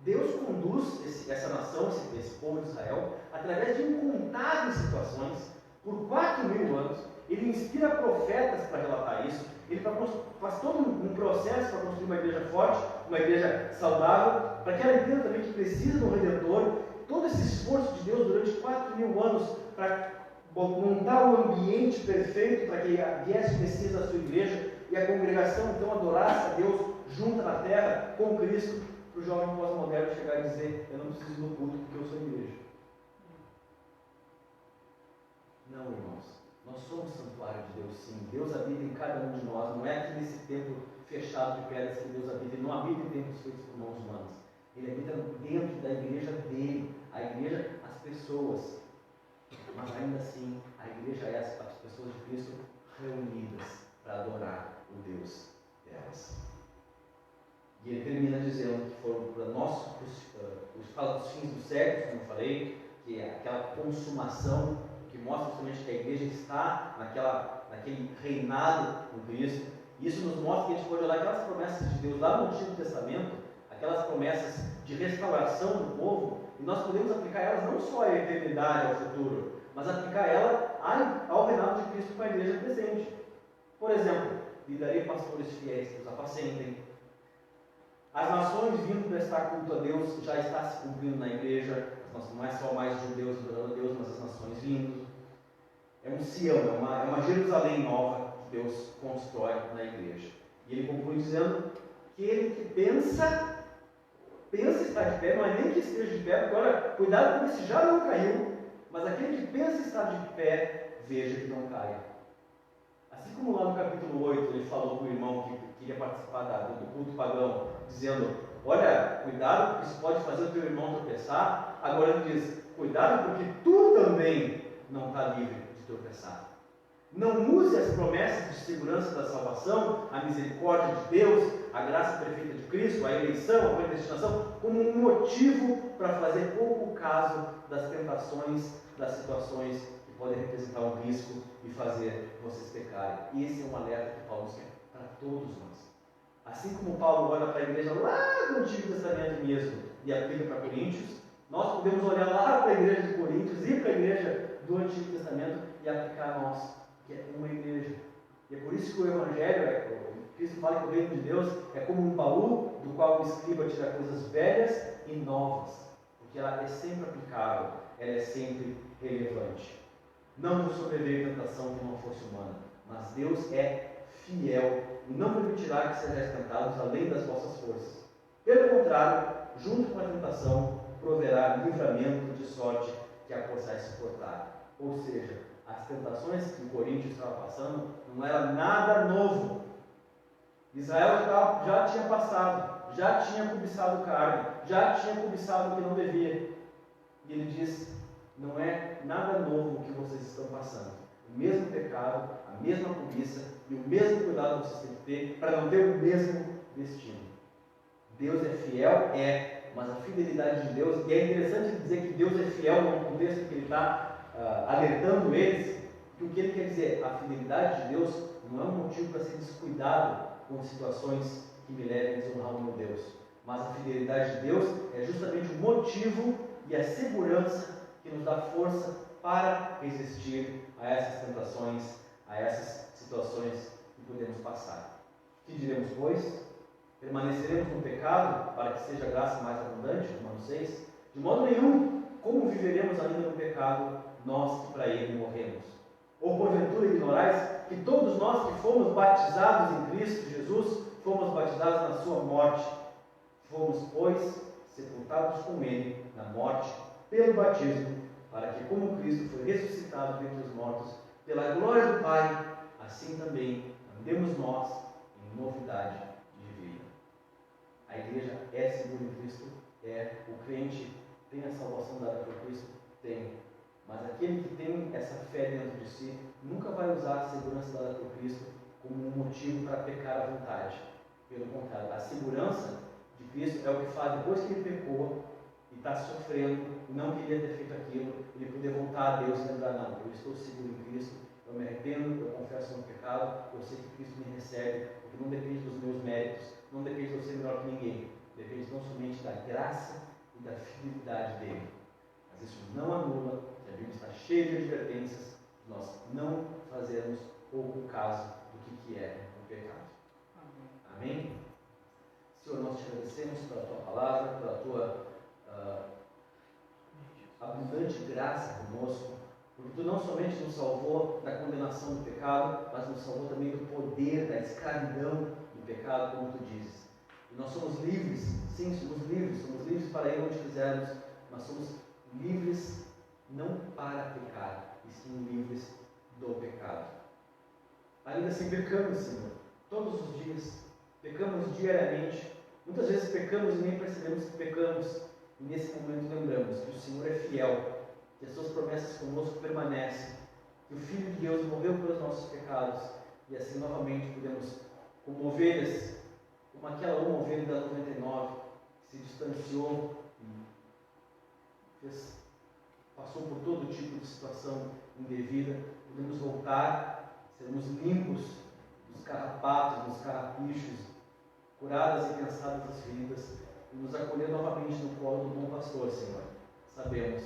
S2: Deus conduz essa nação, esse povo de Israel, através de incontáveis situações, por 4.000 anos. Ele inspira profetas para relatar isso, ele faz todo um processo para construir uma igreja forte, uma igreja saudável, para que ela entenda também que precisa de um Redentor. Todo esse esforço de Deus durante 4.000 anos para montar um ambiente perfeito para que viesse o Messias da sua igreja e a congregação então adorasse a Deus junta na terra com Cristo, para o jovem pós-moderno chegar e dizer: eu não preciso do culto porque eu sou igreja. Não, irmãos, nós somos santuário de Deus, sim. Deus habita em cada um de nós. Não é aqui nesse templo fechado de pedras que Deus habita. Ele não habita em templos feitos por mãos humanas. Ele habita dentro da igreja dele. A igreja, as pessoas. Mas ainda assim, a igreja é as pessoas de Cristo reunidas para adorar o Deus delas. E ele termina dizendo que foram para nós, fala dos fins dos séculos, como eu falei, que é aquela consumação que mostra justamente que a igreja está naquele reinado com Cristo. Isso nos mostra que a gente pode olhar aquelas promessas de Deus lá no Antigo Testamento, aquelas promessas de restauração do povo, e nós podemos aplicar elas não só à eternidade, ao futuro, mas aplicar ela ao reinado de Cristo com a igreja presente. Por exemplo, lhe darei pastores fiéis que os apacentem. As nações vindo prestar culto a Deus já está se cumprindo na igreja. Não é só mais judeus adorando a Deus, mas as nações vindo. É um Sião, é uma Jerusalém nova que Deus constrói na igreja. E ele conclui dizendo que ele que pensa estar de pé, não é nem que esteja de pé, agora cuidado porque se já não caiu, mas aquele que pensa estar de pé, veja que não caia. Assim como lá no capítulo 8 ele falou com o irmão que queria participar do culto pagão, dizendo: olha, cuidado porque isso pode fazer o teu irmão tropeçar. Agora ele diz: cuidado porque tu também não está livre de tropeçar. Não use as promessas de segurança da salvação, a misericórdia de Deus, a graça perfeita de Cristo, a eleição, a predestinação, como um motivo para fazer pouco caso das tentações, das situações que podem representar um risco e fazer vocês pecarem. E esse é um alerta que Paulo quer para todos nós. Assim como Paulo olha para a igreja lá do Antigo Testamento mesmo e aplica para Coríntios, nós podemos olhar lá para a igreja de Coríntios e para a igreja do Antigo Testamento e aplicar a nós, que é uma igreja. E é por isso que o Evangelho, Cristo fala que o reino de Deus é como um baú do qual o escriba tira coisas velhas e novas, porque ela é sempre aplicável, ela é sempre relevante. Não nos sobreveio tentação que não fosse humana, mas Deus é fiel e não permitirá que sejais tentados além das vossas forças. Pelo contrário, junto com a tentação, proverá livramento de sorte que a possais suportar. Ou seja, as tentações que o Coríntios estava passando não era nada novo. Israel já tinha passado, já tinha cobiçado carne, já tinha cobiçado o que não devia. E ele diz: não é nada novo o que vocês estão passando. o mesmo pecado, a mesma cobiça e o mesmo cuidado que vocês têm que ter para não ter o mesmo destino. Deus é fiel? É, mas a fidelidade de Deus, e é interessante dizer que Deus é fiel no contexto que ele está alertando eles, que o que ele quer dizer, a fidelidade de Deus não é um motivo para ser descuidado com situações que me levem a desonrar o meu Deus, mas a fidelidade de Deus é justamente o motivo e a segurança que nos dá força para resistir a essas tentações, a essas situações que podemos passar. Que diremos, pois? Permaneceremos no pecado para que seja graça mais abundante? Romanos 6. De modo nenhum. Como viveremos ainda no pecado, nós que para ele morremos? Ou porventura ignorais que todos nós que fomos batizados em Cristo Jesus, fomos batizados na sua morte? Fomos, pois, sepultados com ele na morte pelo batismo, para que, como Cristo foi ressuscitado dentre os mortos, pela glória do Pai, assim também andemos nós em novidade de vida. A igreja é segura em Cristo, o crente tem a salvação dada por Cristo, tem. Mas aquele que tem essa fé dentro de si, nunca vai usar a segurança dada por Cristo como um motivo para pecar à vontade. Pelo contrário, a segurança de Cristo é o que faz, depois que ele pecou e está sofrendo, e não queria ter feito aquilo, ele poder voltar a Deus e lembrar, não, eu estou seguro em Cristo, eu me arrependo, eu confesso meu pecado, eu sei que Cristo me recebe, porque não depende dos meus méritos, não depende de eu ser melhor que ninguém, depende não somente da graça e da fidelidade dele. Mas isso não anula que a Bíblia está cheia de advertências de nós não fazermos pouco caso do que é o pecado. Amém? Senhor, nós te agradecemos pela tua palavra, pela tua abundante graça conosco, porque tu não somente nos salvou da condenação do pecado, mas nos salvou também do poder, da escravidão do pecado, como tu dizes. E nós somos livres, sim, somos livres para ir onde quisermos, mas somos livres não para pecar, e sim livres do pecado. Ainda assim pecamos, Senhor, todos os dias, pecamos diariamente, muitas vezes pecamos e nem percebemos que pecamos, e nesse momento lembramos que o Senhor é fiel, que as suas promessas conosco permanecem, que o Filho de Deus morreu pelos nossos pecados, e assim novamente podemos, como ovelhas, como aquela uma ovelha da 99, que se distanciou e passou por todo tipo de situação indevida, podemos voltar, sermos limpos dos carrapatos, dos carrapichos, curadas e cansadas as feridas, e nos acolher novamente no colo do bom pastor, Senhor. Sabendo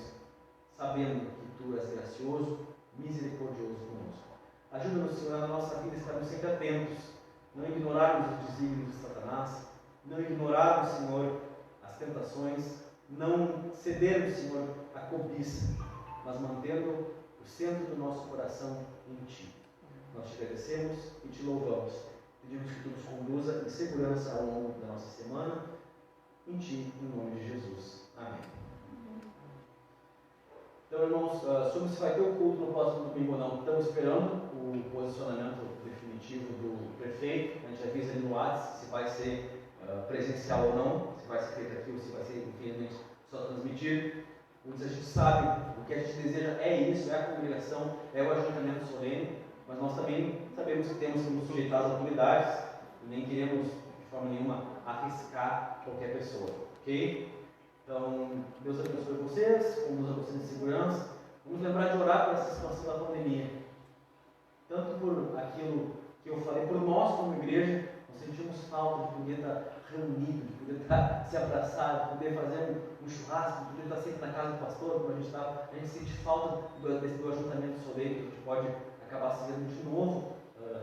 S2: que tu és gracioso, misericordioso conosco. Ajuda-nos, Senhor, na nossa vida estarmos sempre atentos, não ignorarmos os desígnios de Satanás, não ignorarmos, Senhor, as tentações, não cedermos, Senhor, à cobiça, mas mantendo o centro do nosso coração em Ti. Nós te agradecemos e te louvamos. Pedimos que Tu nos conduza em segurança ao longo da nossa semana, em Ti, em nome de Jesus. Amém. Então, irmãos, sobre se vai ter o culto no próximo domingo ou não, estamos esperando o posicionamento definitivo do prefeito. A gente avisa ali no WhatsApp se vai ser presencial ou não, se vai ser feito aqui ou se vai ser, infelizmente, só transmitido. A gente sabe, o que a gente deseja é isso, é a congregação, é o ajuntamento solene, mas nós também sabemos que temos que nos sujeitar às autoridades e nem queremos, de forma nenhuma, arriscar qualquer pessoa, ok? Então, Deus abençoe vocês, conduza vocês em segurança. Vamos lembrar de orar por essa situação da pandemia. Tanto por aquilo que eu falei, por nós como igreja, nós sentimos falta de poder estar reunido, de poder estar se abraçado, de poder fazer um churrasco, de poder estar sempre na casa do pastor, como a gente estava. A gente sente falta do ajuntamento solene, que a gente pode acabar sendo de novo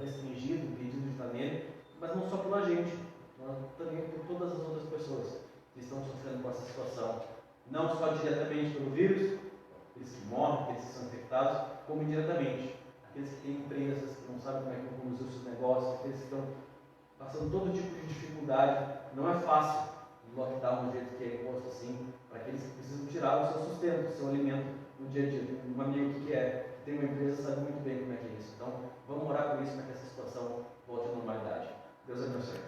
S2: restringido, impedido de estar nele, mas não só pela gente, mas também por todas as outras pessoas que estão sofrendo com essa situação, não só diretamente pelo vírus, aqueles que morrem, aqueles que são infectados, como indiretamente, aqueles que têm empresas, que não sabem como é que vão conduzir os seus negócios, aqueles que estão passando todo tipo de dificuldade. Não é fácil o lockdown do jeito que é imposto assim, para aqueles que precisam tirar o seu sustento, o seu alimento no dia a dia. Um amigo que tem uma empresa sabe muito bem como é que é isso. Então, vamos orar por isso, para que essa situação volte à normalidade. Deus abençoe.